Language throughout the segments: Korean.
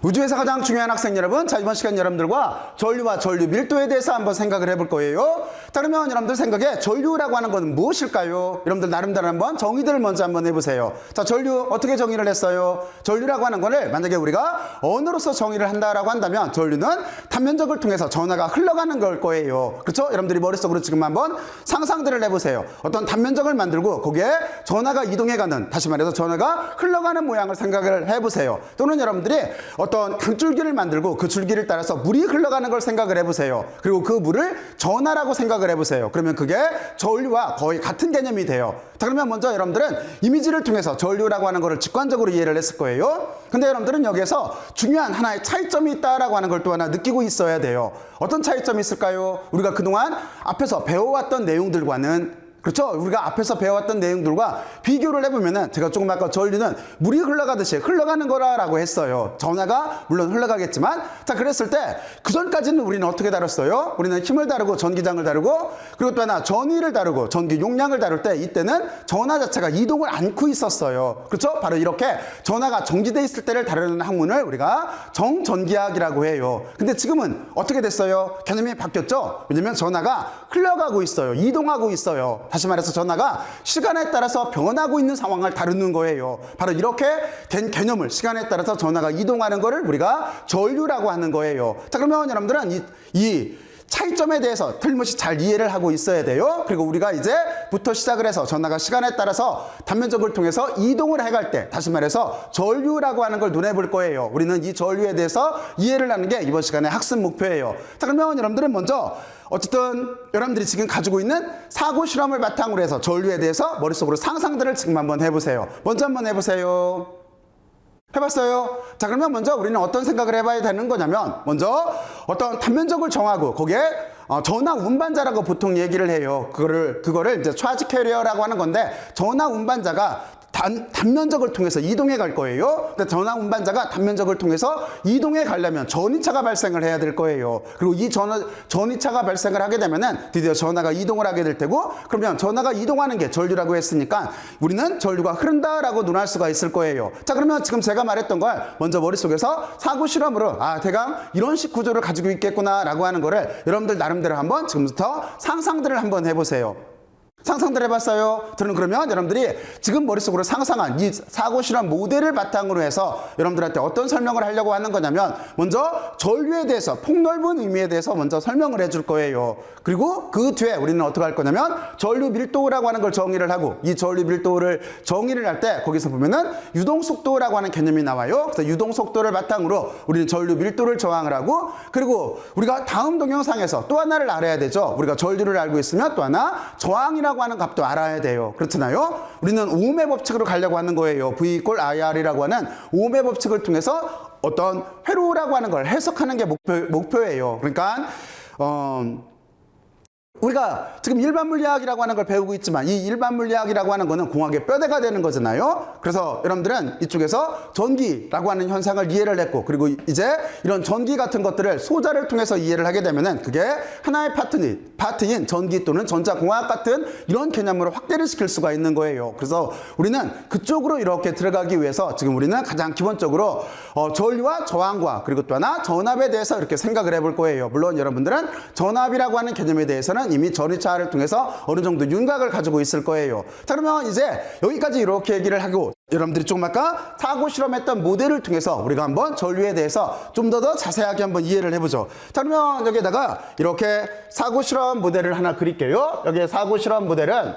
우주에서 가장 중요한 학생 여러분, 자 이번 시간 여러분들과 전류와 전류 밀도에 대해서 한번 생각을 해볼 거예요. 자 그러면 여러분들 생각에 전류라고 하는 것은 무엇일까요? 여러분들 나름대로 한번 정의들을 먼저 한번 해보세요. 자 전류 어떻게 정의를 했어요? 전류라고 하는 거를 만약에 우리가 언어로서 정의를 한다라고 한다면 전류는 단면적을 통해서 전하가 흘러가는 걸 거예요. 그렇죠? 여러분들이 머릿속으로 지금 한번 상상들을 해보세요. 어떤 단면적을 만들고 거기에 전하가 이동해가는, 다시 말해서 전하가 흘러가는 모양을 생각을 해보세요. 또는 여러분들이 어떤 강줄기를 만들고 그 줄기를 따라서 물이 흘러가는 걸 생각을 해보세요. 그리고 그 물을 전하라고 생각을 해보세요. 그러면 그게 전류와 거의 같은 개념이 돼요. 자 그러면 먼저 여러분들은 이미지를 통해서 전류라고 하는 거를 직관적으로 이해를 했을 거예요. 근데 여러분들은 여기에서 중요한 하나의 차이점이 있다라고 하는 걸 또 하나 느끼고 있어야 돼요. 어떤 차이점이 있을까요? 우리가 그동안 앞에서 배워왔던 내용들과는, 그렇죠? 우리가 앞에서 배워왔던 내용들과 비교를 해보면은 제가 조금 아까 전류는 물이 흘러가듯이 흘러가는 거라고 했어요. 전하가 물론 흘러가겠지만, 자 그랬을 때 그전까지는 우리는 어떻게 다뤘어요? 우리는 힘을 다루고 전기장을 다루고 그리고 또 하나 전위를 다루고 전기 용량을 다룰 때 이때는 전하 자체가 이동을 않고 있었어요. 그렇죠? 바로 이렇게 전하가 정지돼 있을 때를 다루는 학문을 우리가 정전기학이라고 해요. 근데 지금은 어떻게 됐어요? 개념이 바뀌었죠? 왜냐면 전하가 흘러가고 있어요. 이동하고 있어요. 다시 말해서 전하가 시간에 따라서 변하고 있는 상황을 다루는 거예요. 바로 이렇게 된 개념을, 시간에 따라서 전하가 이동하는 거를 우리가 전류라고 하는 거예요. 자 그러면 여러분들은 이 차이점에 대해서 틀림없이 잘 이해를 하고 있어야 돼요. 그리고 우리가 이제부터 시작을 해서 전하가 시간에 따라서 단면적을 통해서 이동을 해갈 때, 다시 말해서 전류라고 하는 걸 눈에 볼 거예요. 우리는 이 전류에 대해서 이해를 하는 게 이번 시간의 학습 목표예요. 자 그러면 여러분들은 먼저 어쨌든 여러분들이 지금 가지고 있는 사고 실험을 바탕으로 해서 전류에 대해서 머릿속으로 상상들을 지금 한번 해보세요. 먼저 한번 해보세요. 해봤어요? 자 그러면 먼저 우리는 어떤 생각을 해봐야 되는 거냐면, 먼저 어떤 단면적을 정하고 거기에 전하 운반자라고 보통 얘기를 해요. 그거를 이제 차지 캐리어라고 하는 건데, 전하 운반자가 단면적을 통해서 이동해 갈 거예요. 근데 전하 운반자가 단면적을 통해서 이동해 가려면 전위차가 발생을 해야 될 거예요. 그리고 이 전위차가 발생을 하게 되면은 드디어 전하가 이동을 하게 될 테고, 그러면 전하가 이동하는 게 전류라고 했으니까 우리는 전류가 흐른다라고 논할 수가 있을 거예요. 자 그러면 지금 제가 말했던 걸 먼저 머릿속에서 사고 실험으로 대강 이런 식 구조를 가지고 있겠구나라고 하는 거를 여러분들 나름대로 한번 지금부터 상상들을 한번 해보세요. 상상들 해봤어요? 저는 그러면 여러분들이 지금 머릿속으로 상상한 이 사고실험 모델을 바탕으로 해서 여러분들한테 어떤 설명을 하려고 하는 거냐면, 먼저 전류에 대해서, 폭넓은 의미에 대해서 먼저 설명을 해줄 거예요. 그리고 그 뒤에 우리는 어떻게 할 거냐면 전류 밀도라고 하는 걸 정의를 하고, 이 전류 밀도를 정의를 할 때 거기서 보면은 유동속도라고 하는 개념이 나와요. 그래서 유동속도를 바탕으로 우리는 전류 밀도를 정항을 하고, 그리고 우리가 다음 동영상에서 또 하나를 알아야 되죠. 우리가 전류를 알고 있으면 또 하나 저항이라고 하는 값도 알아야 돼요. 그렇잖아요? 우리는 오음의 법칙으로 가려고 하는 거예요. V = IR이라고 하는 오음의 법칙을 통해서 어떤 회로라고 하는 걸 해석하는 게 목표예요. 그러니까 우리가 지금 일반 물리학이라고 하는 걸 배우고 있지만, 이 일반 물리학이라고 하는 거는 공학의 뼈대가 되는 거잖아요. 그래서 여러분들은 이쪽에서 전기라고 하는 현상을 이해를 했고, 그리고 이제 이런 전기 같은 것들을 소자를 통해서 이해를 하게 되면은 그게 하나의 파트인 전기 또는 전자공학 같은 이런 개념으로 확대를 시킬 수가 있는 거예요. 그래서 우리는 그쪽으로 이렇게 들어가기 위해서 지금 우리는 가장 기본적으로 전류와 저항과 그리고 또 하나 전압에 대해서 이렇게 생각을 해볼 거예요. 물론 여러분들은 전압이라고 하는 개념에 대해서는 이미 전위차를 통해서 어느 정도 윤곽을 가지고 있을 거예요. 자 그러면 이제 여기까지 이렇게 얘기를 하고, 여러분들이 조금 아까 사고 실험했던 모델을 통해서 우리가 한번 전류에 대해서 좀 더 자세하게 한번 이해를 해보죠. 자 그러면 여기에다가 이렇게 사고 실험 모델을 하나 그릴게요. 여기에 사고 실험 모델은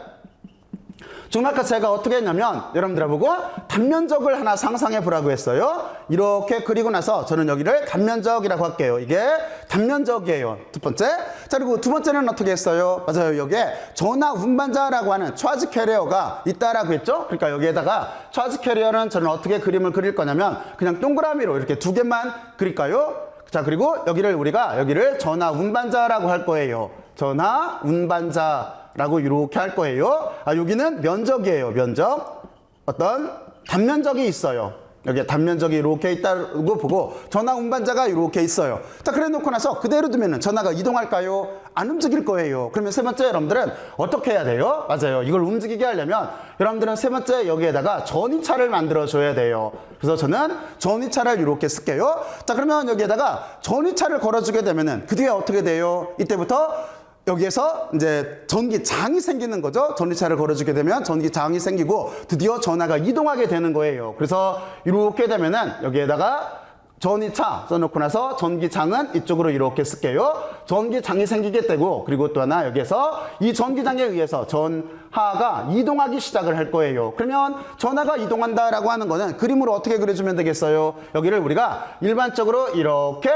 지금 아까 제가 어떻게 했냐면 여러분들 보고 단면적을 하나 상상해 보라고 했어요. 이렇게 그리고 나서 저는 여기를 단면적이라고 할게요. 이게 단면적이에요. 첫 번째. 자 그리고 두 번째는 어떻게 했어요? 맞아요. 여기에 전하 운반자라고 하는 차지 캐리어가 있다라고 했죠. 그러니까 여기에다가 차지 캐리어는 저는 어떻게 그림을 그릴 거냐면 그냥 동그라미로 이렇게 두 개만 그릴까요? 자 그리고 여기를 전하 운반자라고 할 거예요. 전하 운반자라고 이렇게 할 거예요. 여기는 면적이에요. 면적. 어떤 단면적이 있어요. 여기에 단면적이 이렇게 있다고 보고 전화 운반자가 이렇게 있어요. 자, 그래 놓고 나서 그대로 두면은 전화가 이동할까요? 안 움직일 거예요. 그러면 세 번째 여러분들은 어떻게 해야 돼요? 맞아요. 이걸 움직이게 하려면 여러분들은 세 번째 여기에다가 전위차를 만들어 줘야 돼요. 그래서 저는 전위차를 이렇게 쓸게요. 자, 그러면 여기에다가 전위차를 걸어주게 되면은 그 뒤에 어떻게 돼요? 이때부터 여기에서 이제 전기장이 생기는 거죠. 전기차를 걸어주게 되면 전기장이 생기고 드디어 전화가 이동하게 되는 거예요. 그래서 이렇게 되면은 여기에다가 전위차 써놓고 나서 전기장은 이쪽으로 이렇게 쓸게요. 전기장이 생기게 되고, 그리고 또 하나 여기에서 이 전기장에 의해서 전하가 이동하기 시작을 할 거예요. 그러면 전하가 이동한다라고 하는 거는 그림으로 어떻게 그려주면 되겠어요? 여기를 우리가 일반적으로 이렇게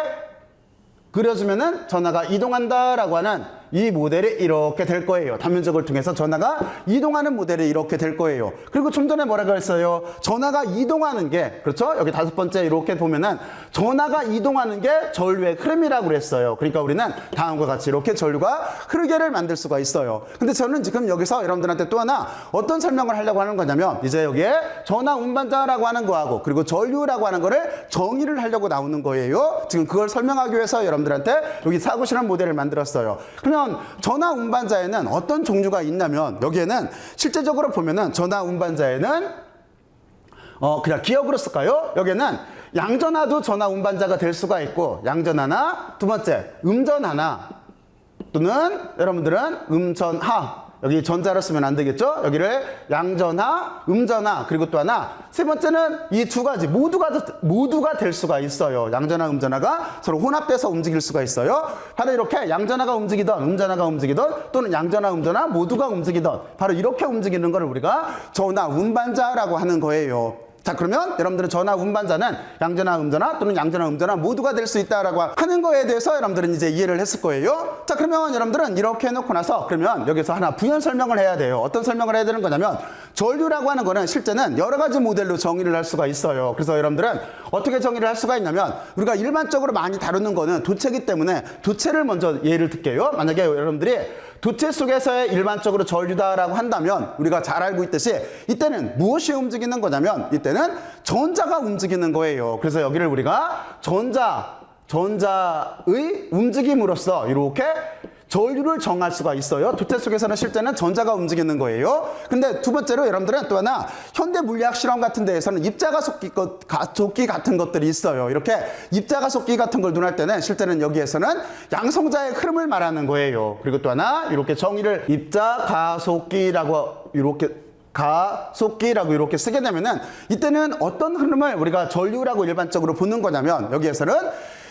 그려주면은 전화가 이동한다라고 하는 이 모델이 이렇게 될 거예요. 단면적을 통해서 전화가 이동하는 모델이 이렇게 될 거예요. 그리고 좀 전에 뭐라고 했어요? 전화가 이동하는 게, 그렇죠? 여기 다섯 번째 이렇게 보면은 전화가 이동하는 게 전류의 흐름이라고 그랬어요. 그러니까 우리는 다음과 같이 이렇게 전류가 흐르게를 만들 수가 있어요. 근데 저는 지금 여기서 여러분들한테 또 하나 어떤 설명을 하려고 하는 거냐면, 이제 여기에 전화 운반자라고 하는 거하고 그리고 전류라고 하는 거를 정의를 하려고 나오는 거예요. 지금 그걸 설명하기 위해서 여러분들한테 여기 사고실험 모델을 만들었어요. 그러면 전화 운반자에는 어떤 종류가 있냐면, 여기에는 실제적으로 보면은 전화 운반자에는 그냥 기억으로 쓸까요? 여기에는 양전하도 전화 운반자가 될 수가 있고, 양전하나, 두 번째 음전하나, 또는 여러분들은 음전하, 여기 전자로 쓰면 안 되겠죠? 여기를 양전하, 음전하, 그리고 또 하나 세 번째는 이 두 가지 모두가 될 수가 있어요. 양전하, 음전하가 서로 혼합돼서 움직일 수가 있어요. 바로 이렇게 양전하가 움직이던 음전하가 움직이던, 또는 양전하, 음전하 모두가 움직이던, 바로 이렇게 움직이는 걸 우리가 전화 운반자라고 하는 거예요. 자, 그러면 여러분들은 전화 운반자는 양전하, 음전하 또는 양전하, 음전하 모두가 될 수 있다라고 하는 거에 대해서 여러분들은 이제 이해를 했을 거예요. 자, 그러면 여러분들은 이렇게 해놓고 나서 그러면 여기서 하나 부연 설명을 해야 돼요. 어떤 설명을 해야 되는 거냐면, 전류라고 하는 거는 실제는 여러 가지 모델로 정의를 할 수가 있어요. 그래서 여러분들은 어떻게 정의를 할 수가 있냐면, 우리가 일반적으로 많이 다루는 거는 도체이기 때문에 도체를 먼저 예를 들게요. 만약에 여러분들이 도체 속에서의 일반적으로 전류다라고 한다면, 우리가 잘 알고 있듯이 이때는 무엇이 움직이는 거냐면, 이때는 전자가 움직이는 거예요. 그래서 여기를 우리가 전자의 움직임으로써 이렇게 전류를 정할 수가 있어요. 도체 속에서는 실제는 전자가 움직이는 거예요. 근데 두 번째로 여러분들은 또 하나, 현대 물리학 실험 같은 데에서는 입자가속기 같은 것들이 있어요. 이렇게 입자가속기 같은 걸 눈할 때는 실제는 여기에서는 양성자의 흐름을 말하는 거예요. 그리고 또 하나 이렇게 정의를 입자가속기라고 이렇게 쓰게 되면은, 이때는 어떤 흐름을 우리가 전류라고 일반적으로 보는 거냐면, 여기에서는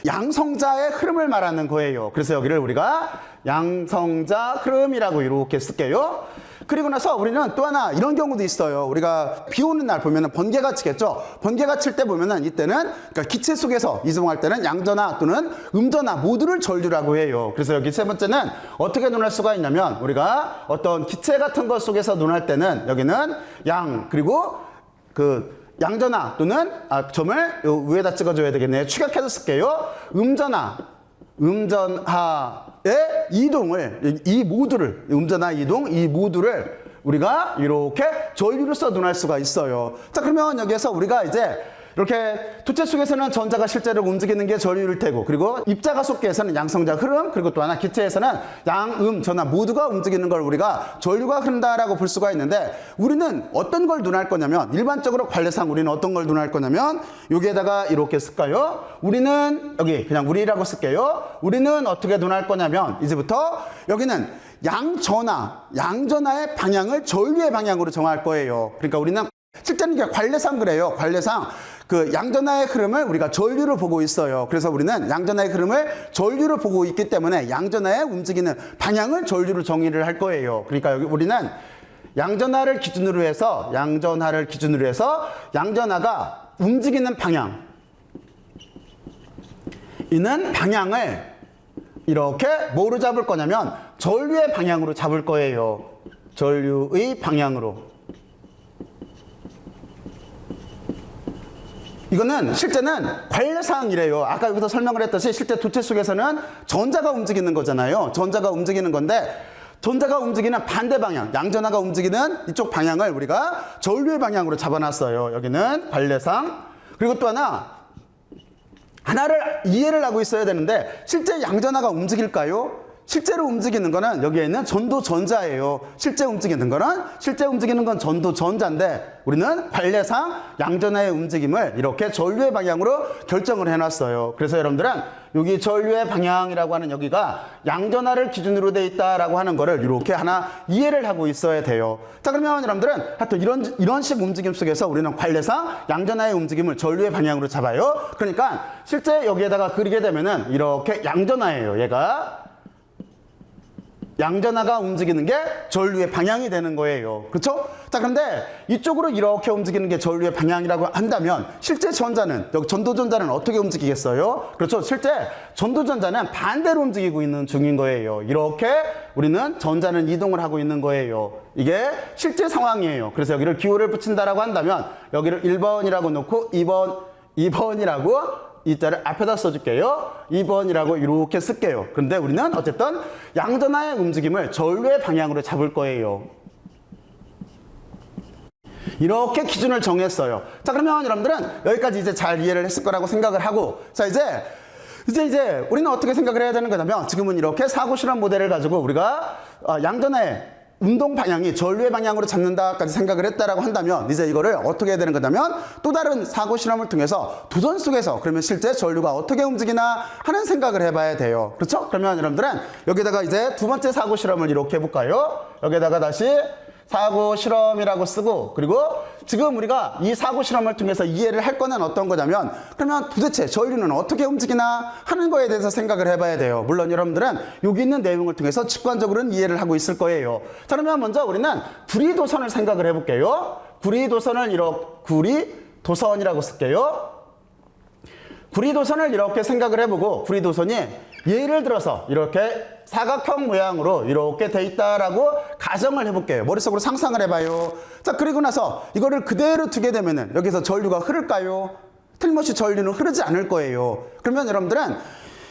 양성자의 흐름을 말하는 거예요. 그래서 여기를 우리가 양성자 흐름이라고 이렇게 쓸게요. 그리고 나서 우리는 또 하나 이런 경우도 있어요. 우리가 비 오는 날 보면은 번개가 치겠죠. 번개가 칠 때 보면은 이때는, 그러니까 기체 속에서 이동할 때는 양전하 또는 음전하 모두를 전류라고 해요. 그래서 여기 세 번째는 어떻게 논할 수가 있냐면, 우리가 어떤 기체 같은 것 속에서 논할 때는 여기는 그리고 양전하 또는 점을 요 위에다 찍어줘야 되겠네요. 축약해서 쓸게요. 음전하의 이동을, 이 모두를, 음전하 이동, 이 모두를 우리가 이렇게 전류로서 논할 수가 있어요. 자, 그러면 여기에서 우리가 이제 이렇게 도체 속에서는 전자가 실제로 움직이는 게 전류일 테고, 그리고 입자가속기에서는 양성자 흐름, 그리고 또 하나 기체에서는 전하 모두가 움직이는 걸 우리가 전류가 흐른다라고 볼 수가 있는데, 우리는 어떤 걸 논할 거냐면, 일반적으로 관례상 우리는 어떤 걸 논할 거냐면, 여기에다가 이렇게 쓸까요? 우리는 여기 그냥 우리라고 쓸게요. 우리는 어떻게 논할 거냐면, 이제부터 여기는 양전하의 방향을 전류의 방향으로 정할 거예요. 그러니까 우리는 실제는 이게 관례상 그래요. 관례상 양전하의 흐름을 우리가 전류로 보고 있어요. 그래서 우리는 양전하의 흐름을 전류로 보고 있기 때문에 양전하의 움직이는 방향을 전류로 정의를 할 거예요. 그러니까 여기 우리는 양전하를 기준으로 해서 양전하가 움직이는 방향을 이렇게 뭐로 잡을 거냐면, 전류의 방향으로 잡을 거예요. 전류의 방향으로. 이거는 실제는 관례상이래요. 아까 여기서 설명을 했듯이 실제 도체 속에서는 전자가 움직이는 거잖아요. 전자가 움직이는 건데, 전자가 움직이는 반대 방향, 양전하가 움직이는 이쪽 방향을 우리가 전류의 방향으로 잡아놨어요. 여기는 관례상. 그리고 또 하나를 이해를 하고 있어야 되는데 실제 양전하가 움직일까요? 실제로 움직이는 거는 여기에 있는 전도전자예요. 실제 움직이는 건 전도전자인데 우리는 관례상 양전하의 움직임을 이렇게 전류의 방향으로 결정을 해놨어요. 그래서 여러분들은 여기 전류의 방향이라고 하는 여기가 양전하를 기준으로 돼 있다라고 하는 거를 이렇게 하나 이해를 하고 있어야 돼요. 자, 그러면 여러분들은 하여튼 이런 식 움직임 속에서 우리는 관례상 양전하의 움직임을 전류의 방향으로 잡아요. 그러니까 실제 여기에다가 그리게 되면은 이렇게 양전하예요. 얘가 양전하가 움직이는 게 전류의 방향이 되는 거예요. 그렇죠? 자, 그런데 이쪽으로 이렇게 움직이는 게 전류의 방향이라고 한다면 실제 전자는, 여기 전도전자는 어떻게 움직이겠어요? 그렇죠? 실제 전도전자는 반대로 움직이고 있는 중인 거예요. 이렇게 우리는 전자는 이동을 하고 있는 거예요. 이게 실제 상황이에요. 그래서 여기를 기호를 붙인다라고 한다면 여기를 1번이라고 놓고 2번이라고 이자를 앞에다 써줄게요. 2번이라고 이렇게 쓸게요. 그런데 우리는 어쨌든 양전하의 움직임을 전류의 방향으로 잡을 거예요. 이렇게 기준을 정했어요. 자, 그러면 여러분들은 여기까지 이제 잘 이해를 했을 거라고 생각을 하고, 자, 이제 우리는 어떻게 생각을 해야 되는 거냐면 지금은 이렇게 사고 실험 모델을 가지고 우리가 양전하의 운동 방향이 전류의 방향으로 잡는다까지 생각을 했다라고 한다면 이제 이거를 어떻게 해야 되는 거냐면 또 다른 사고 실험을 통해서 도전 속에서 그러면 실제 전류가 어떻게 움직이나 하는 생각을 해봐야 돼요. 그렇죠? 그러면 여러분들은 여기다가 이제 두 번째 사고 실험을 이렇게 해볼까요? 여기다가 다시 사고 실험이라고 쓰고, 그리고 지금 우리가 이 사고 실험을 통해서 이해를 할 거는 어떤 거냐면 그러면 도대체 전류는 어떻게 움직이나 하는 거에 대해서 생각을 해봐야 돼요. 물론 여러분들은 여기 있는 내용을 통해서 직관적으로는 이해를 하고 있을 거예요. 자, 그러면 먼저 우리는 구리도선을 생각을 해볼게요. 구리도선을 구리도선이라고 쓸게요. 구리도선을 이렇게 생각을 해보고, 구리도선이 예를 들어서 이렇게 사각형 모양으로 이렇게 돼 있다라고 가정을 해볼게요. 머릿속으로 상상을 해봐요. 자, 그리고 나서 이거를 그대로 두게 되면은 여기서 전류가 흐를까요? 틀림없이 전류는 흐르지 않을 거예요. 그러면 여러분들은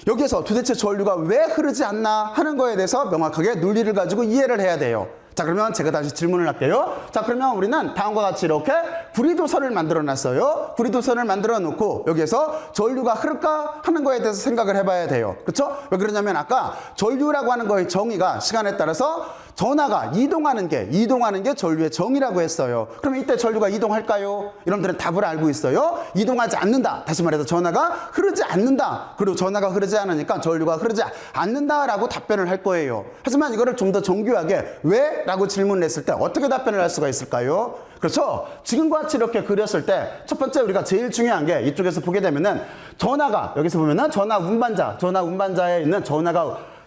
여기에서 도대체 전류가 왜 흐르지 않나 하는 거에 대해서 명확하게 논리를 가지고 이해를 해야 돼요. 자, 그러면 제가 다시 질문을 할게요. 자, 그러면 우리는 다음과 같이 이렇게 구리도선을 만들어 놨어요. 구리도선을 만들어 놓고 여기에서 전류가 흐를까 하는 거에 대해서 생각을 해봐야 돼요. 그렇죠? 왜 그러냐면 아까 전류라고 하는 거의 정의가 시간에 따라서 전하가 이동하는 게 전류의 정의라고 했어요. 그러면 이때 전류가 이동할까요? 여러분들은 답을 알고 있어요. 이동하지 않는다. 다시 말해서 전하가 흐르지 않는다. 그리고 전하가 흐르지 않으니까 전류가 흐르지 않는다라고 답변을 할 거예요. 하지만 이거를 좀 더 정교하게 왜? 라고 질문을 했을 때 어떻게 답변을 할 수가 있을까요? 그렇죠? 지금과 같이 이렇게 그렸을 때 첫 번째 우리가 제일 중요한 게 이쪽에서 보게 되면은 전하가, 여기서 보면은 전하 운반자에 있는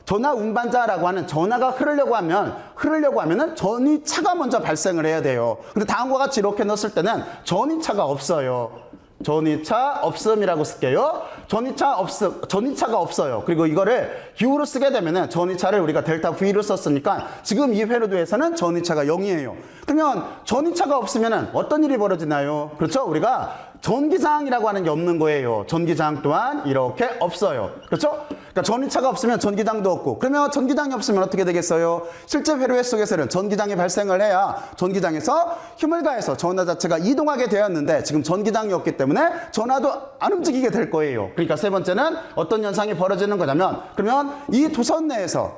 전하 운반자라고 하는 전하가 흐르려고 하면은 전위차가 먼저 발생을 해야 돼요. 근데 다음과 같이 이렇게 넣었을 때는 전위차가 없어요. 전위차 없음이라고 쓸게요. 전위차가 없어요. 그리고 이거를 기호로 쓰게 되면은 전위차를 우리가 델타 V로 썼으니까 지금 이 회로도에서는 전위차가 0이에요. 그러면 전위차가 없으면은 어떤 일이 벌어지나요? 그렇죠? 우리가 전기장이라고 하는 게 없는 거예요. 전기장 또한 이렇게 없어요. 그렇죠? 그러니까 전위차가 없으면 전기장도 없고, 그러면 전기장이 없으면 어떻게 되겠어요? 실제 회로회 속에서는 전기장이 발생을 해야 전기장에서 힘을 가해서 전하 자체가 이동하게 되었는데 지금 전기장이 없기 때문에 전하도 안 움직이게 될 거예요. 그러니까 세 번째는 어떤 현상이 벌어지는 거냐면, 그러면 이 도선 내에서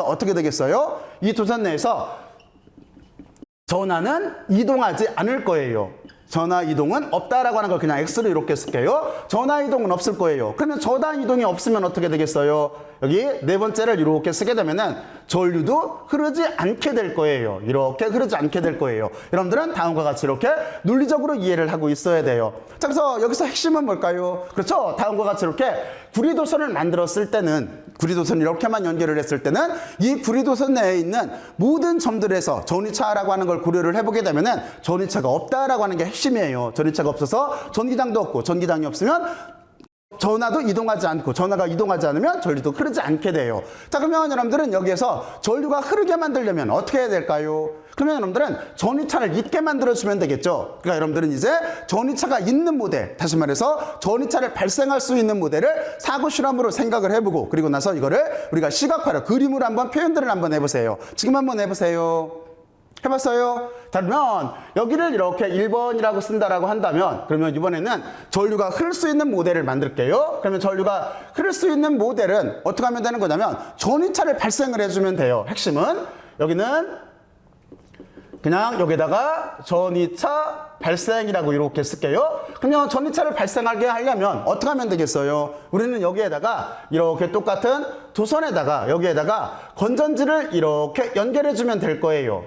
어떻게 되겠어요? 이 도선 내에서 전하는 이동하지 않을 거예요. 전하 이동은 없다라고 하는 걸 그냥 X로 이렇게 쓸게요. 전하 이동은 없을 거예요. 그러면 전하 이동이 없으면 어떻게 되겠어요? 여기 네 번째를 이렇게 쓰게 되면은 전류도 흐르지 않게 될 거예요. 이렇게 흐르지 않게 될 거예요. 여러분들은 다음과 같이 이렇게 논리적으로 이해를 하고 있어야 돼요. 자, 그래서 여기서 핵심은 뭘까요? 그렇죠? 다음과 같이 이렇게 구리도선을 만들었을 때는, 구리도선 이렇게만 연결을 했을 때는 이 구리도선 내에 있는 모든 점들에서 전위차라고 하는 걸 고려를 해보게 되면은 전위차가 없다라고 하는 게 핵심이에요. 전위차가 없어서 전기장도 없고, 전기장이 없으면 전하도 이동하지 않고, 전하가 이동하지 않으면 전류도 흐르지 않게 돼요. 자, 그러면 여러분들은 여기에서 전류가 흐르게 만들려면 어떻게 해야 될까요? 그러면 여러분들은 전위차를 있게 만들어주면 되겠죠. 그러니까 여러분들은 이제 전위차가 있는 모델, 다시 말해서 전위차를 발생할 수 있는 모델을 사고 실험으로 생각을 해보고, 그리고 나서 이거를 우리가 시각화로 그림으로 한번 표현들을 한번 해보세요. 지금 한번 해보세요. 해봤어요? 자, 그러면 여기를 이렇게 1번이라고 쓴다라고 한다면 그러면 이번에는 전류가 흐를 수 있는 모델을 만들게요. 그러면 전류가 흐를 수 있는 모델은 어떻게 하면 되는 거냐면 전위차를 발생을 해주면 돼요. 핵심은 여기는 그냥 여기다가 전위차 발생이라고 이렇게 쓸게요. 그러면 전위차를 발생하게 하려면 어떻게 하면 되겠어요? 우리는 여기에다가 이렇게 똑같은 도선에다가 여기에다가 건전지를 이렇게 연결해주면 될 거예요.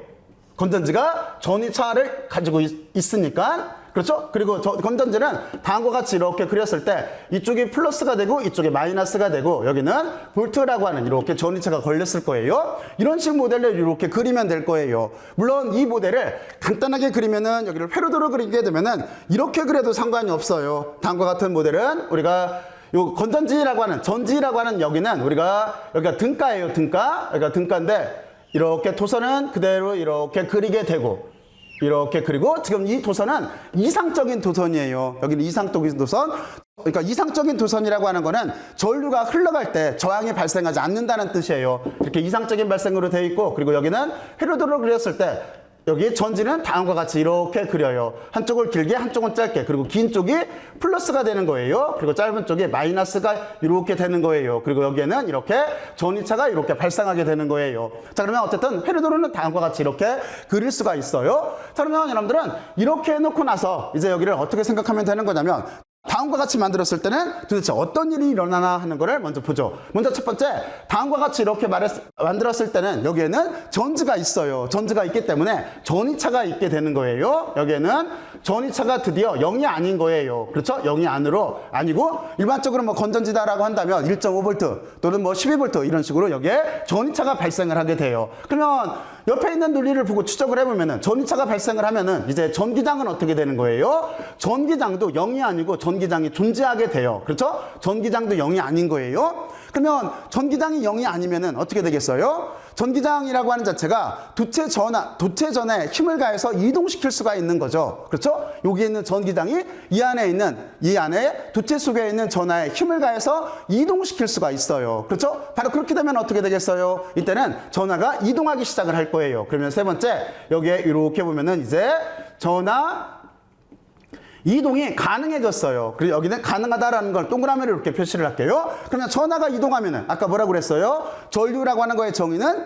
건전지가 전위차를 가지고 있으니까 그렇죠? 그리고 건전지는 다음과 같이 이렇게 그렸을 때 이쪽이 플러스가 되고 이쪽이 마이너스가 되고 여기는 볼트라고 하는 이렇게 전위차가 걸렸을 거예요. 이런 식 모델을 이렇게 그리면 될 거예요. 물론 이 모델을 간단하게 그리면은 여기를 회로도로 그리게 되면은 이렇게 그려도 상관이 없어요. 다음과 같은 모델은 우리가 요 건전지라고 하는 전지라고 하는 여기는 여기가 등가예요. 등가. 여기가 등가인데 이렇게 도선은 그대로 이렇게 그리게 되고 이렇게 그리고 지금 이 도선은 이상적인 도선이에요. 여기는 이상적인 도선. 그러니까 이상적인 도선이라고 하는 거는 전류가 흘러갈 때 저항이 발생하지 않는다는 뜻이에요. 이렇게 이상적인 발생으로 되어 있고 그리고 여기는 회로도로 그렸을 때 여기 전지는 다음과 같이 이렇게 그려요. 한쪽을 길게 한쪽은 짧게 그리고 긴 쪽이 플러스가 되는 거예요. 그리고 짧은 쪽이 마이너스가 이렇게 되는 거예요. 그리고 여기에는 이렇게 전위차가 이렇게 발생하게 되는 거예요. 자, 그러면 어쨌든 회로도로는 다음과 같이 이렇게 그릴 수가 있어요. 자, 그러면 여러분들은 이렇게 해놓고 나서 이제 여기를 어떻게 생각하면 되는 거냐면 다음과 같이 만들었을 때는 도대체 어떤 일이 일어나나 하는 거를 먼저 보죠. 먼저 첫 번째, 다음과 같이 이렇게 만들었을 때는 여기에는 전지가 있어요. 전지가 있기 때문에 전위차가 있게 되는 거예요. 여기에는 전위차가 드디어 0이 아닌 거예요. 그렇죠? 0이 아니고 일반적으로 뭐 건전지다라고 한다면 1.5V 또는 뭐 12V 이런 식으로 여기에 전위차가 발생을 하게 돼요. 그러면 옆에 있는 논리를 보고 추적을 해보면은 전위차가 발생을 하면은 이제 전기장은 어떻게 되는 거예요? 전기장도 0이 아니고 전기장이 존재하게 돼요. 그렇죠? 전기장도 0이 아닌 거예요. 그러면 전기장이 0이 아니면은 어떻게 되겠어요? 전기장이라고 하는 자체가 도체 전에 힘을 가해서 이동시킬 수가 있는 거죠. 그렇죠? 여기 있는 전기장이 이 안에 도체 속에 있는 전하에 힘을 가해서 이동시킬 수가 있어요. 그렇죠? 바로 그렇게 되면 어떻게 되겠어요? 이때는 전하가 이동하기 시작을 할 거예요. 그러면 세 번째, 여기에 이렇게 보면은 이제 전하 이동이 가능해졌어요. 그리고 여기는 가능하다라는 걸 동그라미로 이렇게 표시를 할게요. 그러면 전하가 이동하면은 아까 뭐라고 그랬어요? 전류라고 하는 거의 정의는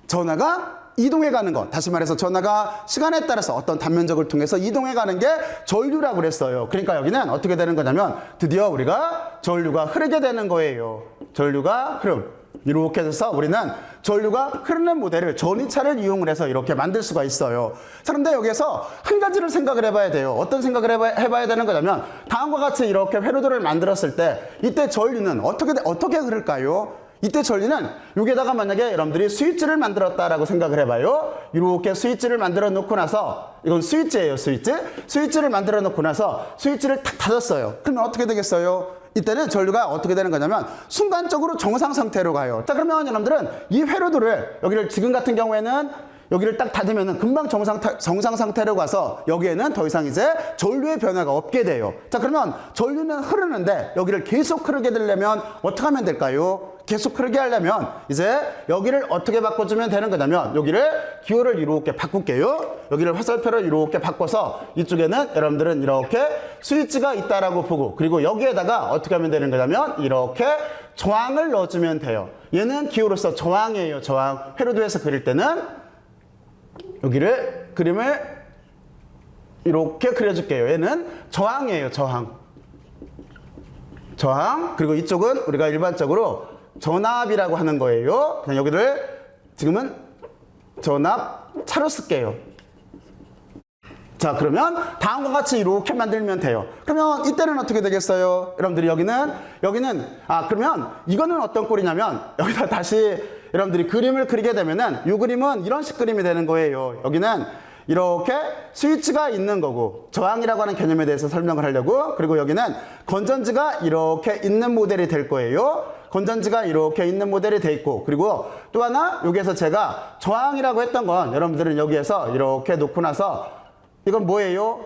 전하가 이동해 가는 것. 다시 말해서 전하가 시간에 따라서 어떤 단면적을 통해서 이동해 가는 게 전류라고 그랬어요. 그러니까 여기는 어떻게 되는 거냐면 드디어 우리가 전류가 흐르게 되는 거예요. 전류가 흐름. 이렇게 해서 우리는 전류가 흐르는 모델을 전위차를 이용을 해서 이렇게 만들 수가 있어요. 자, 그런데 여기서 한 가지를 생각을 해봐야 돼요. 어떤 생각을 해봐야 되는 거냐면 다음과 같이 이렇게 회로도를 만들었을 때 이때 전류는 어떻게 흐를까요? 이때 전류는 여기에다가 만약에 여러분들이 스위치를 만들었다라고 생각을 해봐요. 이렇게 스위치를 만들어 놓고 나서 이건 스위치예요. 스위치를 만들어 놓고 나서 스위치를 탁 닫았어요. 그러면 어떻게 되겠어요? 이때는 전류가 어떻게 되는 거냐면 순간적으로 정상 상태로 가요. 자, 그러면 여러분들은 이 회로도를 여기를 지금 같은 경우에는 여기를 딱 닫으면은 금방 정상 상태로 가서 여기에는 더 이상 이제 전류의 변화가 없게 돼요. 자, 그러면 전류는 흐르는데 여기를 계속 흐르게 되려면 어떻게 하면 될까요? 계속 흐르게 하려면 이제 여기를 어떻게 바꿔주면 되는 거냐면 여기를 기호를 이렇게 바꿀게요. 여기를 화살표를 이렇게 바꿔서 이쪽에는 여러분들은 이렇게 스위치가 있다라고 보고 그리고 여기에다가 어떻게 하면 되는 거냐면 이렇게 저항을 넣어주면 돼요. 얘는 기호로서 저항이에요. 저항. 회로도에서 그릴 때는 여기를 그림을 이렇게 그려줄게요. 얘는 저항이에요. 저항. 그리고 이쪽은 우리가 일반적으로 전압이라고 하는 거예요. 그냥 여기를 지금은 전압 차로 쓸게요. 자, 그러면 다음과 같이 이렇게 만들면 돼요. 그러면 이때는 어떻게 되겠어요? 여러분들이 여기는 그러면 이거는 어떤 꼴이냐면 여기다 다시 여러분들이 그림을 그리게 되면은 이 그림은 이런 식 그림이 되는 거예요. 여기는 이렇게 스위치가 있는 거고 저항이라고 하는 개념에 대해서 설명을 하려고 그리고 여기는 건전지가 이렇게 있는 모델이 될 거예요. 건전지가 이렇게 있는 모델이 돼 있고 그리고 또 하나 여기에서 제가 저항이라고 했던 건 여러분들은 여기에서 이렇게 놓고 나서 이건 뭐예요?